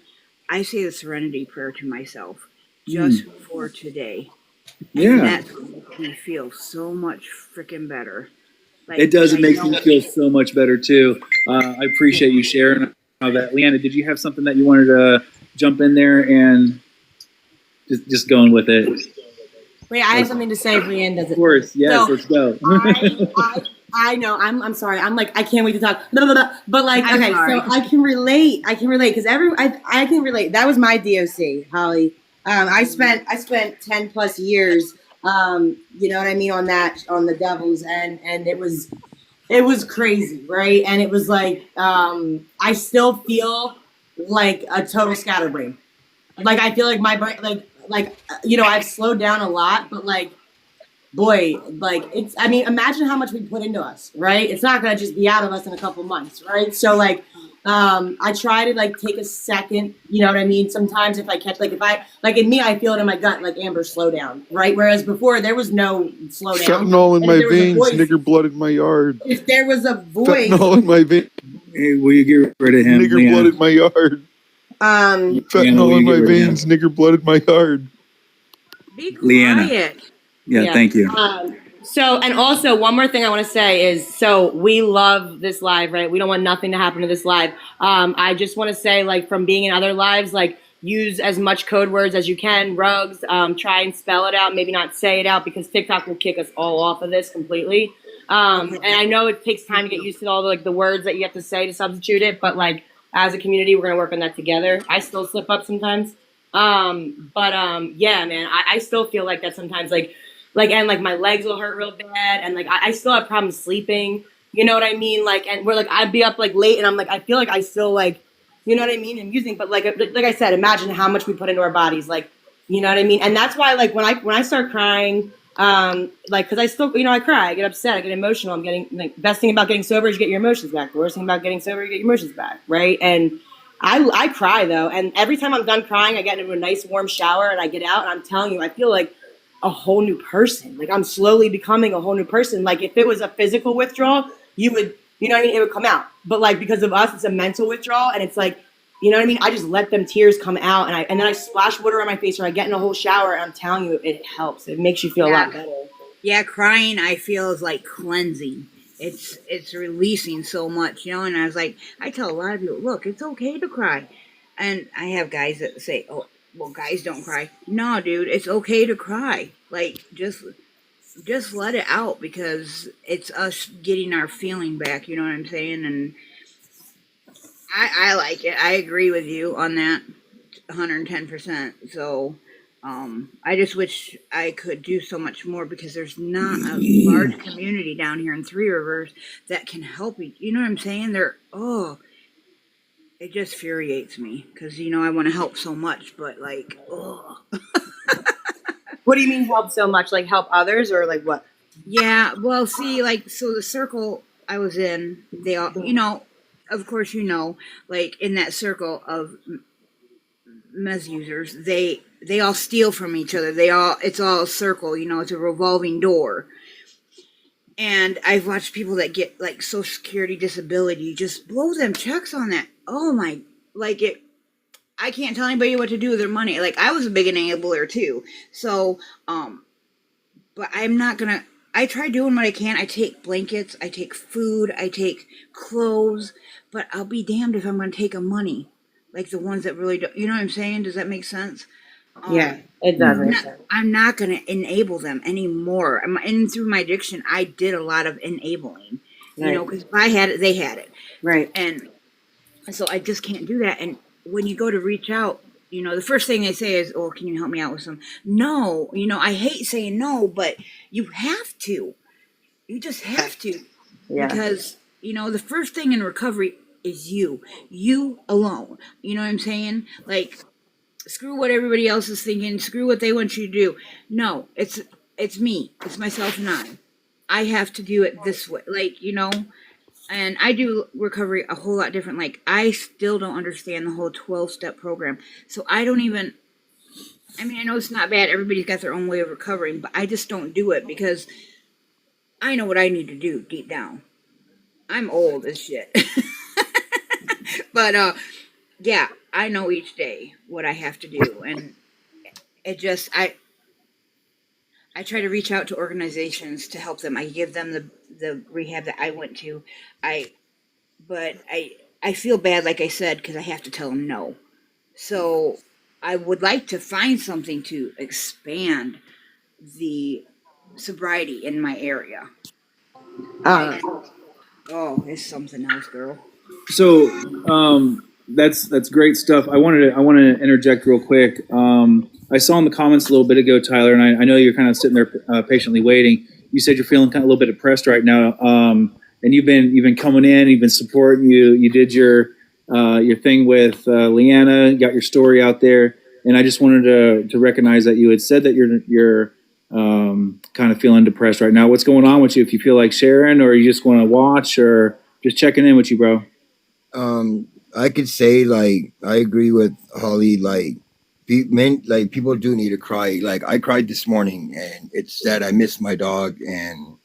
I say the serenity prayer to myself, just for today. Yeah. That's what makes me feel so much freaking better. Like, It does. It I makes know me feel so much better too. I appreciate you sharing all that. Leanna, did you have something that you wanted to jump in there and just going with it? Wait, I have something to say. Brienne does Of it. course, yes. So, Let's go. I know. I'm sorry. I'm like, I can't wait to talk. Blah, blah, blah. But like, I'm okay, sorry. so I can relate. I can relate because I can relate. That was my DOC, Holly. I spent 10 plus years, you know what I mean, on the Devils, and it was crazy, right? And it was like, I still feel like a total scatterbrain. Like I feel like my brain, like you know, I've slowed down a lot, but like, boy, like it's. I mean, imagine how much we put into us, right? It's not gonna just be out of us in a couple months, right? So like, I try to like take a second, you know what I mean? Sometimes if I catch, like if I, like in me, I feel it in my gut, like Amber, slow down, right? Whereas before there was no slow down. Fentanyl in And my if there was a veins, voice- nigger blood in my yard. If there was a voice, Fentanyl in my veins, Hey, will you get rid of him, nigger blood in Leanna? my yard. um, Fentanyl will in you my get rid of him? veins, nigger blood in my yard. Be Leanna. quiet. Yeah, thank you. So, and also one more thing I want to say is, so we love this live, right? We don't want nothing to happen to this live. I just want to say, like, from being in other lives, like, use as much code words as you can, rugs, try and spell it out, maybe not say it out because TikTok will kick us all off of this completely. And I know it takes time to get used to all the words that you have to say to substitute it, but like, as a community, we're going to work on that together. I still slip up sometimes. Yeah, man, I still feel like that sometimes, and like my legs will hurt real bad, and like I still have problems sleeping. You know what I mean? Like, and we're like, I'd be up like late, and I'm like, I feel like I still like, you know what I mean? And using, but like I said, imagine how much we put into our bodies, like, you know what I mean? And that's why, like, when I start crying, like, because I still, you know, I cry, I get upset, I get emotional. I'm getting like, best thing about getting sober is you get your emotions back. The worst thing about getting sober, you get your emotions back, right? And I cry though, and every time I'm done crying, I get into a nice warm shower, and I get out, and I'm telling you, I feel like a whole new person. Like I'm slowly becoming a whole new person. Like if it was a physical withdrawal, you know what I mean? It would come out. But like because of us, it's a mental withdrawal, and it's like, you know what I mean? I just let them tears come out, and then I splash water on my face, or I get in a whole shower, and I'm telling you, it helps. It makes you feel a lot better. Yeah, crying I feel is like cleansing. It's releasing so much, you know. And I was like, I tell a lot of people, look, it's okay to cry, and I have guys that say, oh, well, guys don't cry. No, dude, it's okay to cry. Like just let it out because it's us getting our feeling back. You know what I'm saying? And I like it. I agree with you on that, 110%. So. I just wish I could do so much more because there's not a large community down here in Three Rivers that can help you. You know what I'm saying? It just infuriates me because, you know, I want to help so much, but like, What do you mean help so much? Like help others or like what? Yeah, well, see, like, so the circle I was in, they all, you know, of course, you know, like in that circle of mez users, they all steal from each other. It's all a circle, you know, it's a revolving door. And I've watched people that get like Social Security disability, just blow them checks on that. Oh my, like it, I can't tell anybody what to do with their money. Like I was a big enabler too. So, but I'm not gonna, I try doing what I can. I take blankets, I take food, I take clothes, but I'll be damned if I'm gonna take a money. Like the ones that really don't, you know what I'm saying? Does that make sense? Yeah, it does make sense. I'm not going to enable them anymore. And through my addiction, I did a lot of enabling, you know, because if I had it, they had it. Right. And so I just can't do that. And when you go to reach out, you know, the first thing they say is, oh, can you help me out with some? No, you know, I hate saying no, but you have to. You just have to. Yeah. Because, you know, the first thing in recovery is you alone. You know what I'm saying? Like, screw what everybody else is thinking, screw what they want you to do. No, it's me. It's myself and I have to do it this way. Like, you know, and I do recovery a whole lot different. Like, I still don't understand the whole 12-step program. So I don't even, I mean, I know it's not bad. Everybody's got their own way of recovering, but I just don't do it because I know what I need to do deep down. I'm old as shit. But, yeah, I know each day what I have to do, and it just I try to reach out to organizations to help them. I give them the rehab that I went to. But I feel bad, like I said, because I have to tell them no. So I would like to find something to expand the sobriety in my area. Uh, Oh, it's something else, girl. So that's great stuff. I want to interject real quick. I saw in the comments a little bit ago, Tyler, and I know you're kind of sitting there patiently waiting. You said you're feeling kind of a little bit depressed right now, and you've been coming in, you've been supporting. You did your thing with Leanna, got your story out there, and I just wanted to recognize that you had said that you're kind of feeling depressed right now. What's going on with you? If you feel like sharing, or you just want to watch, or just checking in with you, bro. I could say like I agree with Holly. Like, people do need to cry. Like I cried this morning, and it's that I miss my dog, and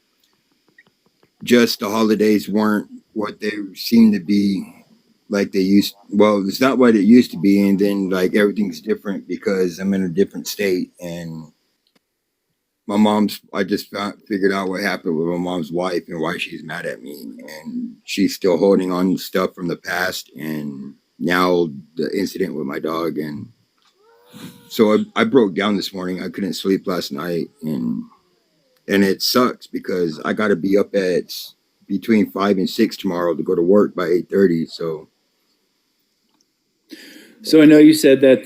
just the holidays weren't what they seem to be. Like they used. Well, it's not what it used to be, and then like everything's different because I'm in a different state, and my mom's. I just figured out what happened with my mom's wife and why she's mad at me, and she's still holding on to stuff from the past, and now the incident with my dog, and so I broke down this morning. I couldn't sleep last night, and it sucks because I got to be up at between 5 and 6 tomorrow to go to work by 8:30. So I know you said that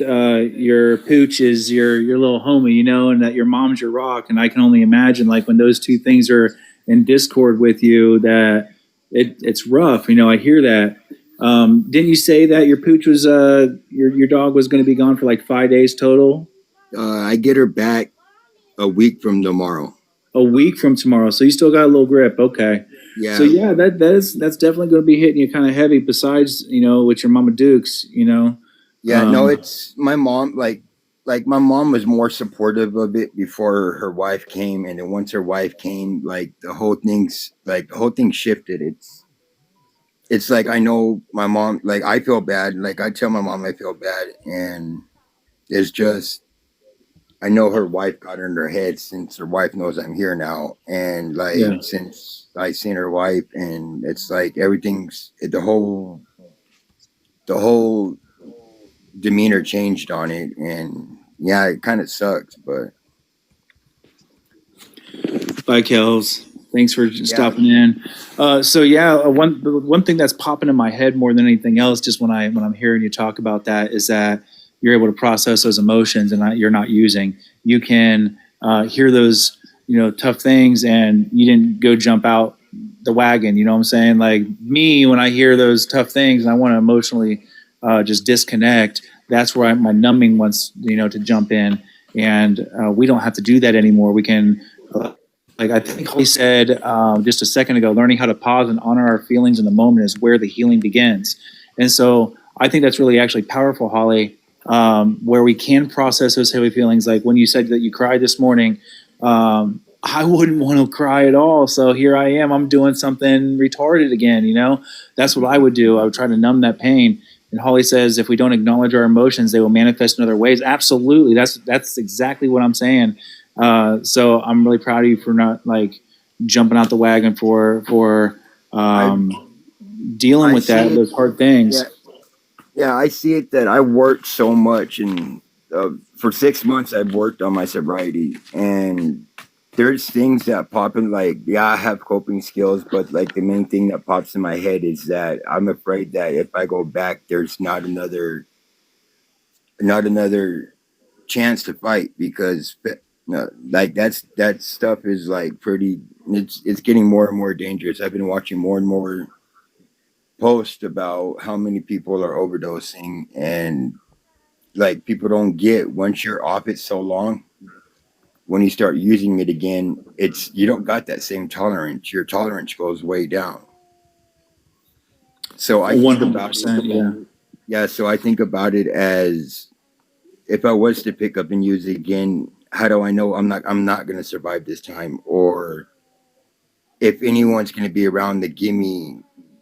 your pooch is your little homie, and that your mom's your rock. And I can only imagine, like, when those two things are in discord with you, that it's rough. I hear that. Didn't you say that your pooch was your dog was going to be gone for like 5 days total? I get her back a week from tomorrow. A week from tomorrow. So you still got a little grip. Okay. Yeah. So yeah, that's definitely going to be hitting you kind of heavy. Besides, with your Mama Dukes, Yeah, no, it's my mom. Like my mom was more supportive of it before her wife came, and then once her wife came, like the whole thing shifted. It's like I know my mom. Like I feel bad. Like I tell my mom I feel bad, and it's just I know her wife got it in her head since her wife knows I'm here now, and since I seen her wife, and it's like everything's the whole demeanor changed on it, and yeah, it kind of sucks, but bye, Kels. Thanks for stopping in. So yeah, one thing that's popping in my head more than anything else, just when I'm hearing you talk about that, is that you're able to process those emotions, and you're not using. You can hear those tough things, and you didn't go jump out the wagon. You know what I'm saying? Like me, when I hear those tough things, and I want to emotionally just disconnect, that's where my numbing wants to jump in, and we don't have to do that anymore. We can, like I think Holly said just a second ago, learning how to pause and honor our feelings in the moment is where the healing begins. And so I think that's really actually powerful, Holly, where we can process those heavy feelings. Like when you said that you cried this morning, I wouldn't want to cry at all. So here I am, I'm doing something retarded again. That's what I would do. I would try to numb that pain. And Holly says, if we don't acknowledge our emotions, they will manifest in other ways. Absolutely. That's exactly what I'm saying. So I'm really proud of you for not like jumping out the wagon for dealing with those hard things. Yeah, I see it that I worked so much, and for 6 months I've worked on my sobriety, and there's things that pop in. Like, yeah, I have coping skills, but like the main thing that pops in my head is that I'm afraid that if I go back, there's not another chance to fight, because like that stuff is like pretty. It's getting more and more dangerous. I've been watching more and more posts about how many people are overdosing, and like people don't get, once you're off it so long, when you start using it again, you don't got that same tolerance. Your tolerance goes way down. So I think about it, so I think about it as, if I was to pick up and use it again, how do I know I'm not going to survive this time? Or if anyone's going to be around to give me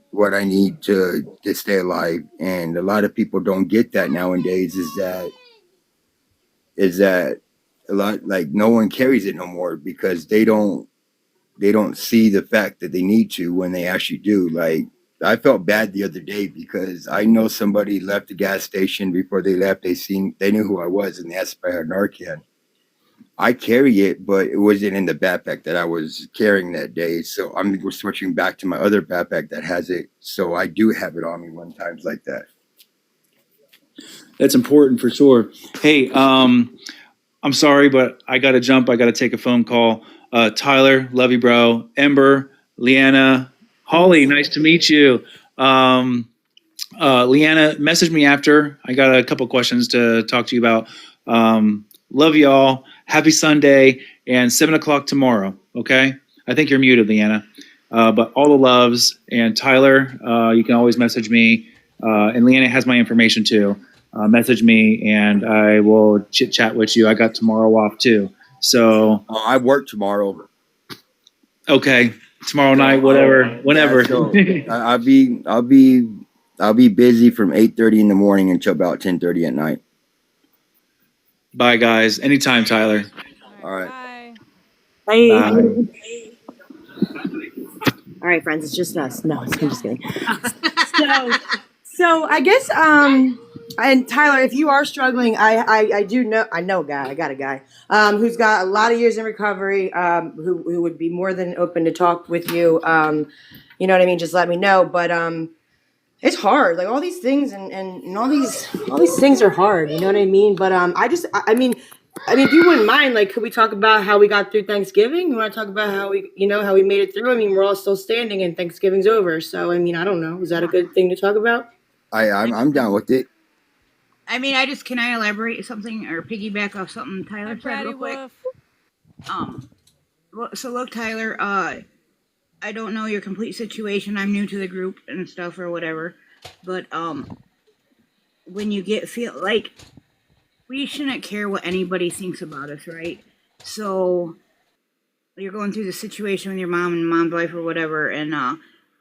what I need to stay alive. And a lot of people don't get that nowadays, is that a lot, like no one carries it no more because they don't see the fact that they need to when they actually do. Like I felt bad the other day because I know somebody left the gas station before they left. They knew who I was and they asked if I had Narcan. I carry it, but it wasn't in the backpack that I was carrying that day. So I'm switching back to my other backpack that has it. So I do have it on me when times like that. That's important for sure. Hey, I'm sorry, but I got to jump. I got to take a phone call. Tyler, love you, bro. Ember, Leanna, Holly, nice to meet you. Leanna, message me after. I got a couple questions to talk to you about. Love y'all. Happy Sunday and 7:00 tomorrow. Okay. I think you're muted, Leanna. But all the loves, and Tyler, you can always message me. And Leanna has my information too. Message me and I will chit chat with you. I got tomorrow off too. So I work tomorrow. Okay. Tomorrow night, whatever, whenever. Yeah, so I'll be busy from 8:30 in the morning until about 10:30 at night. Bye guys. Anytime, Tyler. All right. Bye. Bye. All right, friends, it's just us. No, I'm just kidding. So I guess and Tyler, if you are struggling, I know a guy. I got a guy who's got a lot of years in recovery, who would be more than open to talk with you. You know what I mean? Just let me know. But it's hard. Like all these things and all these things are hard. You know what I mean? But I mean, if you wouldn't mind, like, could we talk about how we got through Thanksgiving? You want to talk about how we made it through? I mean, we're all still standing and Thanksgiving's over. So, I mean, I don't know. Is that a good thing to talk about? I'm down with it. I mean, can I elaborate something or piggyback off something Tyler said real quick? So look, Tyler, I don't know your complete situation. I'm new to the group and stuff or whatever, but when you feel like we shouldn't care what anybody thinks about us, right? So you're going through the situation with your mom and mom's life or whatever, and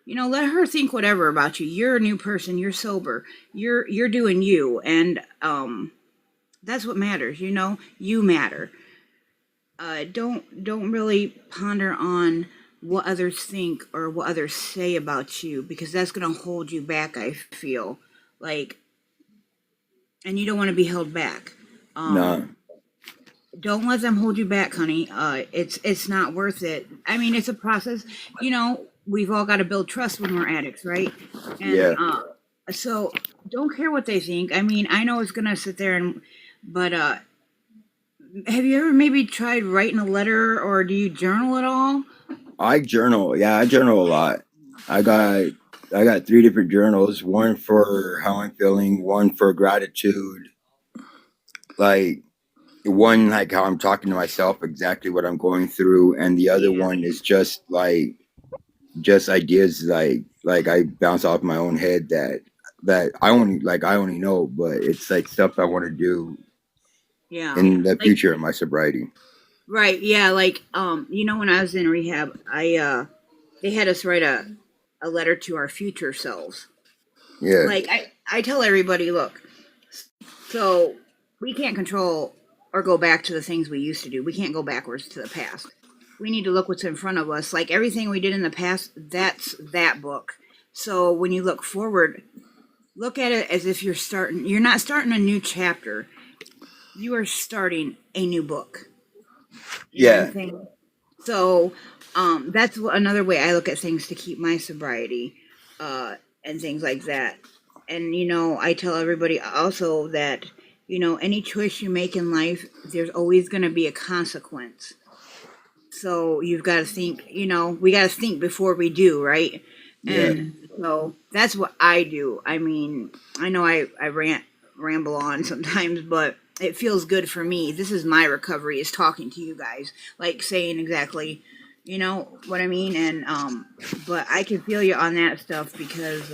let her think whatever about you. You're a new person. You're sober. You're doing you, and that's what matters. You matter. Don't really ponder on what others think or what others say about you, because that's gonna hold you back. I feel like, and you don't want to be held back. No. Don't let them hold you back, honey. It's not worth it. I mean, it's a process. We've all got to build trust when we're addicts, right? And, Yeah. So don't care what they think. I mean, I know it's gonna sit there but have you ever maybe tried writing a letter, or do you journal at all? I journal. Yeah, I journal a lot. I got 3 different journals. One for how I'm feeling. One for gratitude. Like one, like how I'm talking to myself, exactly what I'm going through, and the other one is just ideas like I bounce off my own head that I only know, but it's like stuff I want to do in the future of my sobriety. Right, yeah, like when I was in rehab, they had us write a letter to our future selves. Yeah. Like I tell everybody, look, so we can't control or go back to the things we used to do. We can't go backwards to the past. We need to look what's in front of us. Like everything we did in the past, that's that book. So when you look forward, look at it as if you're not starting a new chapter. You are starting a new book. You know what I'm saying? So that's another way I look at things to keep my sobriety and things like that. And, I tell everybody also that, any choice you make in life, there's always going to be a consequence. So you've got to think, we got to think before we do, right? Yeah. And so that's what I do. I mean, I know I ramble on sometimes, but it feels good for me. This is my recovery, is talking to you guys, like saying exactly, what I mean? And, but I can feel you on that stuff because,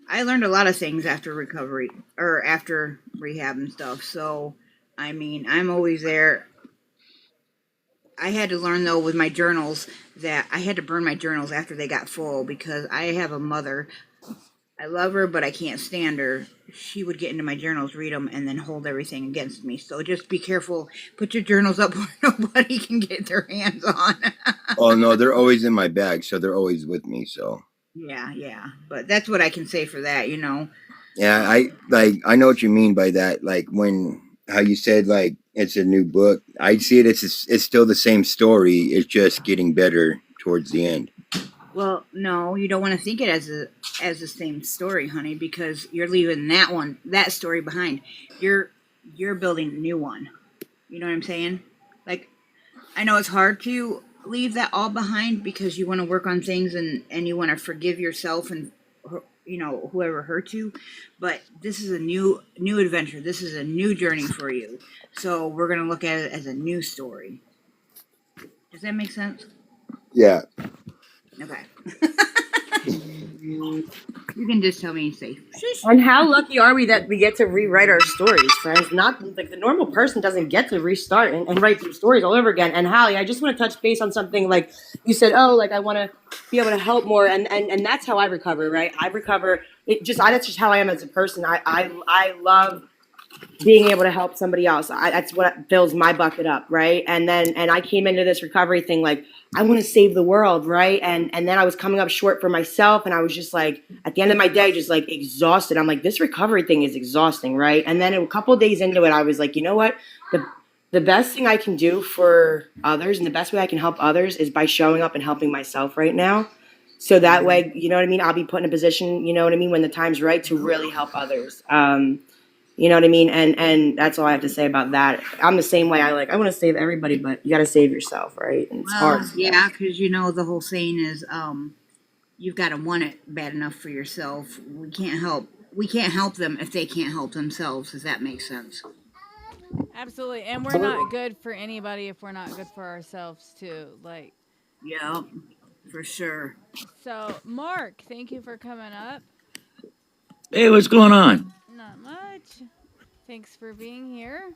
I learned a lot of things after recovery or after rehab and stuff. So, I mean, I'm always there. I had to learn though with my journals that I had to burn my journals after they got full because I have a mother I love her, but I can't stand her. She would get into my journals, read them, and then hold everything against me. So just be careful. Put your journals up where nobody can get their hands on. Oh no, they're always in my bag, so they're always with me. So Yeah. But that's what I can say for that, you know. yeah, I know what you mean by that. Like when how you said like it's a new book. I see it. It's still the same story. It's just getting better towards the end. Well, no, you don't want to think it as the same story, honey, because you're leaving that story behind. You're building a new one. You know what I'm saying? Like, I know it's hard to leave that all behind because you want to work on things and you want to forgive yourself and whoever hurt you, but this is a new adventure. This is a new journey for you. So we're gonna look at it as a new story. Does that make sense? Yeah. Okay. You can just tell me safe. And how lucky are we that we get to rewrite our stories, friends? Not like the normal person doesn't get to restart and write some stories all over again. And Hallie, I just want to touch base on something like you said, oh, like I want to be able to help more. And that's how I recover, right? I recover. That's just how I am as a person. I love being able to help somebody else. That's what fills my bucket up, right? And I came into this recovery thing like, I want to save the world, right? And then I was coming up short for myself, and I was just like, at the end of my day, just like exhausted. I'm like, this recovery thing is exhausting, right? And then a couple of days into it, I was like, you know what? The best thing I can do for others and the best way I can help others is by showing up and helping myself right now. So that way, you know what I mean? I'll be put in a position, you know what I mean, when the time's right to really help others. You know what I mean? And that's all I have to say about that. I'm the same way. I want to save everybody, but you got to save yourself, right? And it's hard. Yeah, because the whole saying is, you've got to want it bad enough for yourself. We can't help them if they can't help themselves. Does that make sense? Absolutely. And we're not good for anybody if we're not good for ourselves too. Like, yeah, for sure. So, Mark, thank you for coming up. Hey, what's going on? Not much. Thanks for being here.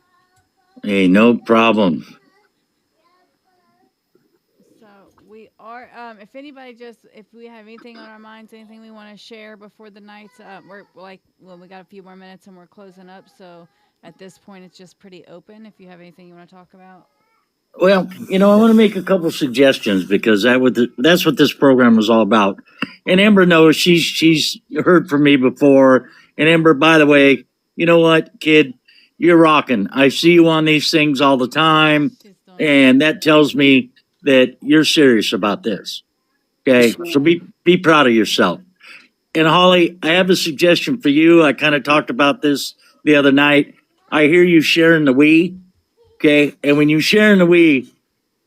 Hey, no problem. So we are, if we have anything on our minds, anything we want to share before the night's up, we got a few more minutes and we're closing up. So at this point, it's just pretty open. If you have anything you want to talk about. Well, I want to make a couple suggestions because that's what this program was all about. And Amber knows she's heard from me before. And Amber, by the way, you know what, kid, you're rocking. I see you on these things all the time, and that tells me that you're serious about this. Okay, so be proud of yourself. And Holly, I have a suggestion for you. I kind of talked about this the other night. I hear you sharing the we. Okay, and when you share in the we,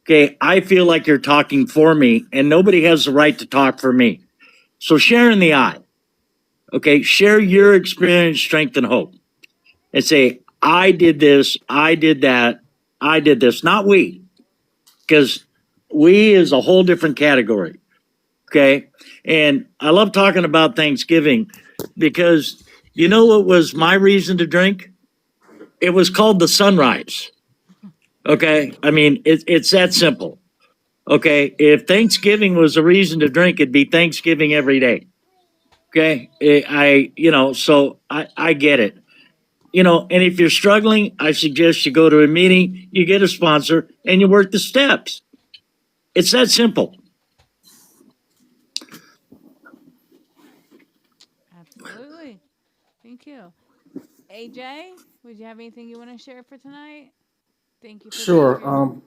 okay, I feel like you're talking for me, and nobody has the right to talk for me. So share in the I. Okay, share your experience, strength, and hope. And say, I did this, I did that, I did this. Not we. Because we is a whole different category. Okay? And I love talking about Thanksgiving because you know what was my reason to drink? It was called the sunrise. Okay? I mean, it's that simple. Okay? If Thanksgiving was a reason to drink, it'd be Thanksgiving every day. Okay? So I get it. And if you're struggling, I suggest you go to a meeting, you get a sponsor, and you work the steps. It's that simple. Absolutely. Thank you. AJ, would you have anything you want to share for tonight? Thank you. Sure.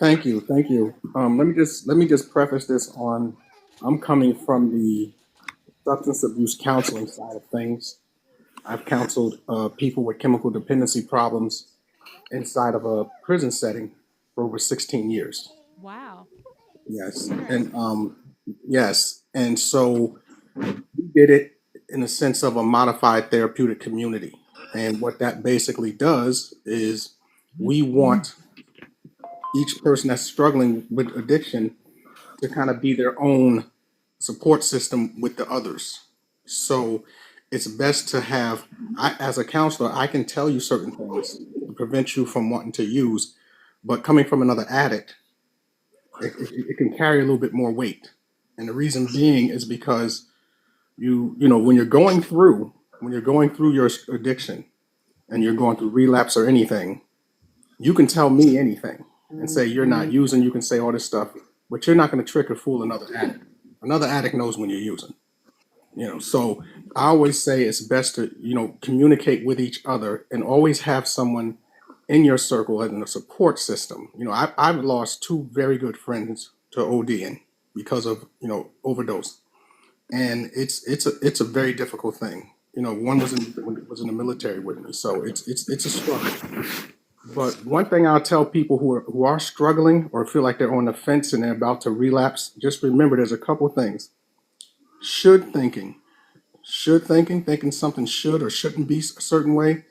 Thank you. Let me just preface this on. I'm coming from the substance abuse counseling side of things. I've counseled people with chemical dependency problems inside of a prison setting for over 16 years. Wow. Yes, and yes, and so we did it in a sense of a modified therapeutic community. And what that basically does is we want each person that's struggling with addiction to kind of be their own support system with the others. So it's best to have, as a counselor, I can tell you certain things to prevent you from wanting to use, but coming from another addict, it can carry a little bit more weight. And the reason being is because when you're going through your addiction and you're going through relapse or anything, you can tell me anything and say you're not using. You can say all this stuff, but you're not going to trick or fool another addict. Another addict knows when you're using. So I always say it's best to communicate with each other and always have someone in your circle and a support system. I've lost two very good friends to ODing because of overdose, and it's a very difficult thing. One was in the military with me, so it's a struggle. But one thing I'll tell people who are struggling or feel like they're on the fence and they're about to relapse, just remember there's a couple things. Thinking something should or shouldn't be a certain way.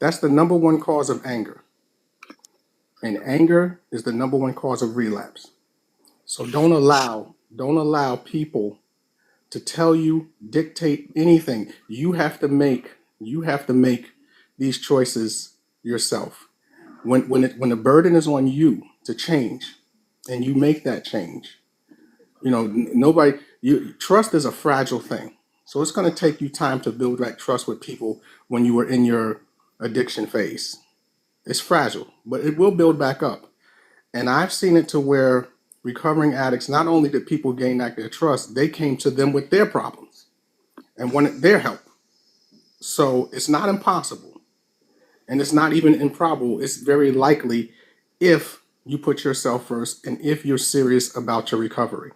That's the number one cause of anger. And anger is the number one cause of relapse. So don't allow people to tell you, dictate anything. You have to make these choices yourself. When the burden is on you to change, and you make that change, trust is a fragile thing. So it's going to take you time to build that trust with people when you were in your addiction phase. It's fragile, but it will build back up. And I've seen it to where recovering addicts, not only did people gain back their trust, they came to them with their problems and wanted their help. So it's not impossible. And it's not even improbable. It's very likely if you put yourself first and if you're serious about your recovery.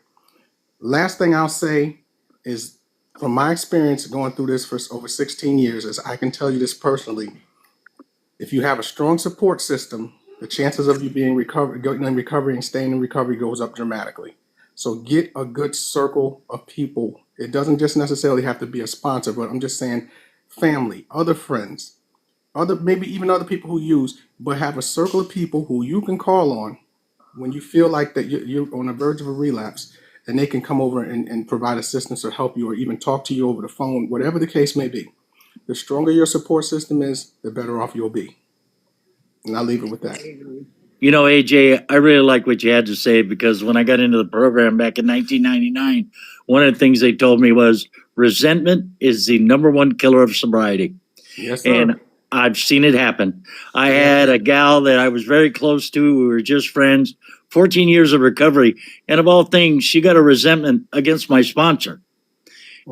Last thing I'll say is, from my experience going through this for over 16 years, is I can tell you this personally. If you have a strong support system, the chances of you being going in recovery and staying in recovery goes up dramatically. So get a good circle of people. It doesn't just necessarily have to be a sponsor, but I'm just saying family, other friends, maybe even other people who use, but have a circle of people who you can call on when you feel like that you're on the verge of a relapse, and they can come over and provide assistance or help you or even talk to you over the phone, whatever the case may be. The stronger your support system is, the better off you'll be. And I'll leave it with that. AJ, I really like what you had to say, because when I got into the program back in 1999, one of the things they told me was resentment is the number one killer of sobriety. Yes, sir. And I've seen it happen. I had a gal that I was very close to. We were just friends, 14 years of recovery. And of all things, she got a resentment against my sponsor.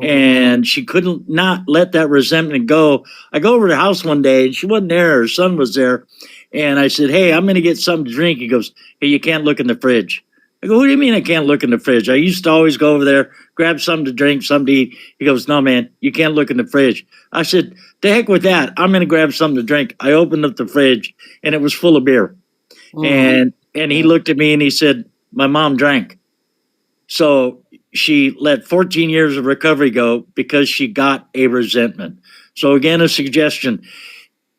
And she couldn't not let that resentment go. I go over to the house one day and she wasn't there. Her son was there. And I said, "Hey, I'm going to get something to drink." He goes, "Hey, you can't look in the fridge." I go, "What do you mean I can't look in the fridge? I used to always go over there, grab something to drink, something to eat." He goes, "No, man, you can't look in the fridge." I said, "The heck with that. I'm going to grab something to drink." I opened up the fridge and it was full of beer. And he looked at me and he said, "My mom drank." So she let 14 years of recovery go because she got a resentment. So again, a suggestion.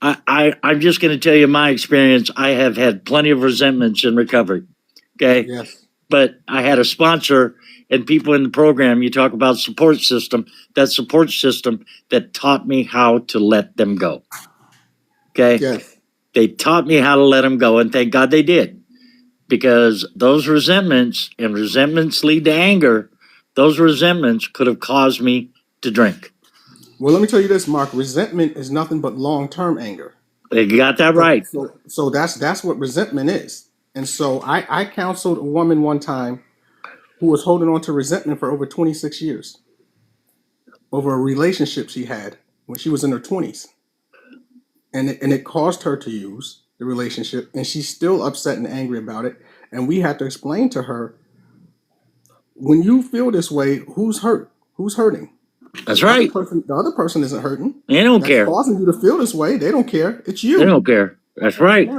I'm just going to tell you my experience. I have had plenty of resentments in recovery. Okay. Yes. But I had a sponsor and people in the program. You talk about support system, that support system that taught me how to let them go. Okay. Yes. They taught me how to let them go. And thank God they did, because those resentments, and resentments lead to anger, those resentments could have caused me to drink. Well, let me tell you this, Mark. Resentment is nothing but long-term anger. You got that right. So that's what resentment is. And so I counseled a woman one time who was holding on to resentment for over 26 years over a relationship she had when she was in her 20s. And it caused her to use the relationship, and she's still upset and angry about it. And we had to explain to her, when you feel this way, who's hurt? Who's hurting? That's right. The other person isn't hurting. They don't care. That's causing you to feel this way. They don't care. It's you. They don't care. That's right.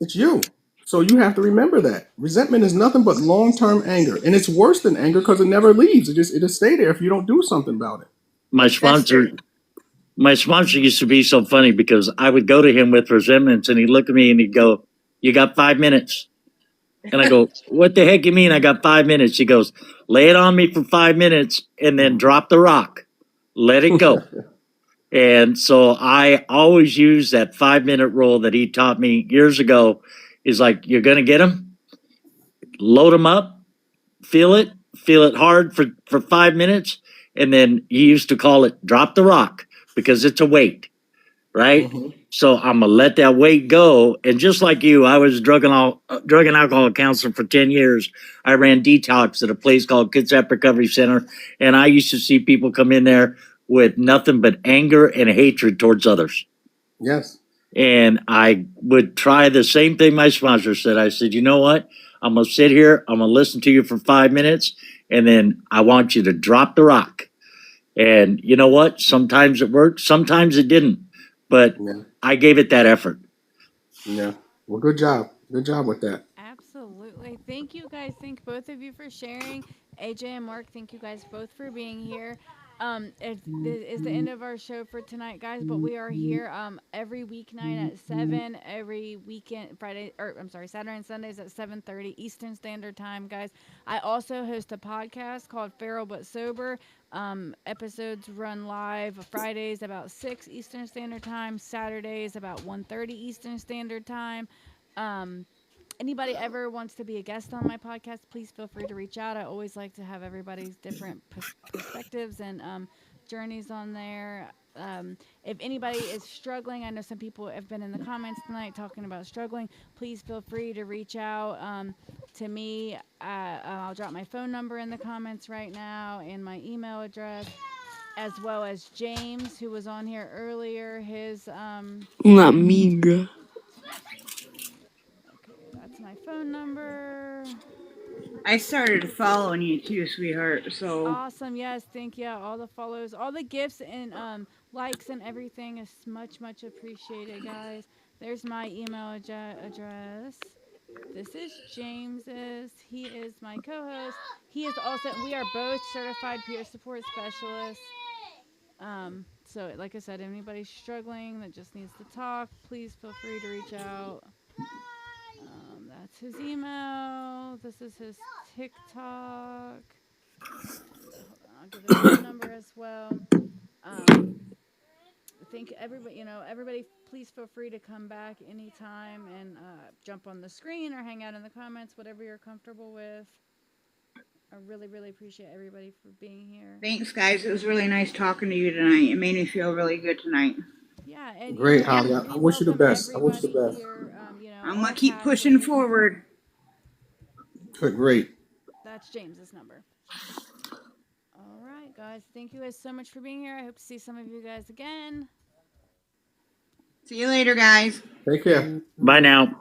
It's you. So you have to remember that resentment is nothing but long-term anger, and it's worse than anger because it never leaves. It just stay there if you don't do something about it. My sponsor used to be so funny, because I would go to him with resentments and he'd look at me and he'd go, "You got 5 minutes." And I go, "What the heck you mean I got 5 minutes?" He goes, "Lay it on me for 5 minutes and then drop the rock. Let it go." And so I always use that 5-minute rule that he taught me years ago. Is like, you're going to get them, load them up, feel it hard for 5 minutes, And then he used to call it drop the rock because it's a weight, right? So I'm gonna let that weight go. And just like you, I was drug and alcohol counselor for 10 years. I ran detox at a place called Kitsap Recovery Center. And I used to see people come in there with nothing but anger and hatred towards others. Yes. And I would try the same thing my sponsor said. I said, you know what? I'm going to sit here. I'm going to listen to you for 5 minutes. And then I want you to drop the rock. And you know what? Sometimes it worked. Sometimes it didn't. But Yeah. I gave it that effort. Yeah. Well, good job. Good job with that. Absolutely. Thank you guys. Thank both of you for sharing. AJ and Mark, thank you guys both for being here. It is the end of our show for tonight, guys, but we are here every weeknight at 7, every weekend, Saturday and Sundays at 7:30 Eastern Standard Time, guys. I also host a podcast called Feral But Sober. Episodes run live Fridays about 6 Eastern Standard Time, Saturdays about 1:30 Eastern Standard Time. Anybody ever wants to be a guest on my podcast, please feel free to reach out. I always like to have everybody's different perspectives and journeys on there. If anybody is struggling, I know some people have been in the comments tonight talking about struggling. Please feel free to reach out to me. I'll drop my phone number in the comments right now and my email address, as well as James, who was on here earlier. His Not me, girl. that's my phone number. I started following you too, sweetheart. So Awesome. Yes. Thank you. All the follows, all the gifts and likes and everything is much appreciated, guys. There's my email address. This is James's. He is my co-host. He is also, we are both certified peer support specialists. So like I said, anybody struggling that just needs to talk, please feel free to reach out. That's his email. This is his TikTok. I'll give his phone number as well. I think everybody, please feel free to come back anytime and jump on the screen or hang out in the comments, whatever you're comfortable with. I really appreciate everybody for being here. thanks, guys. It was really nice talking to you tonight. It made me feel really good tonight. Yeah, and Great, Holly. I wish you the best. I wish you the best. here, I'm gonna keep pushing forward. Good, great. That's James's number. All right, guys. Thank you guys so much for being here. I hope to see some of you guys again. See you later, guys. Take care. Bye now.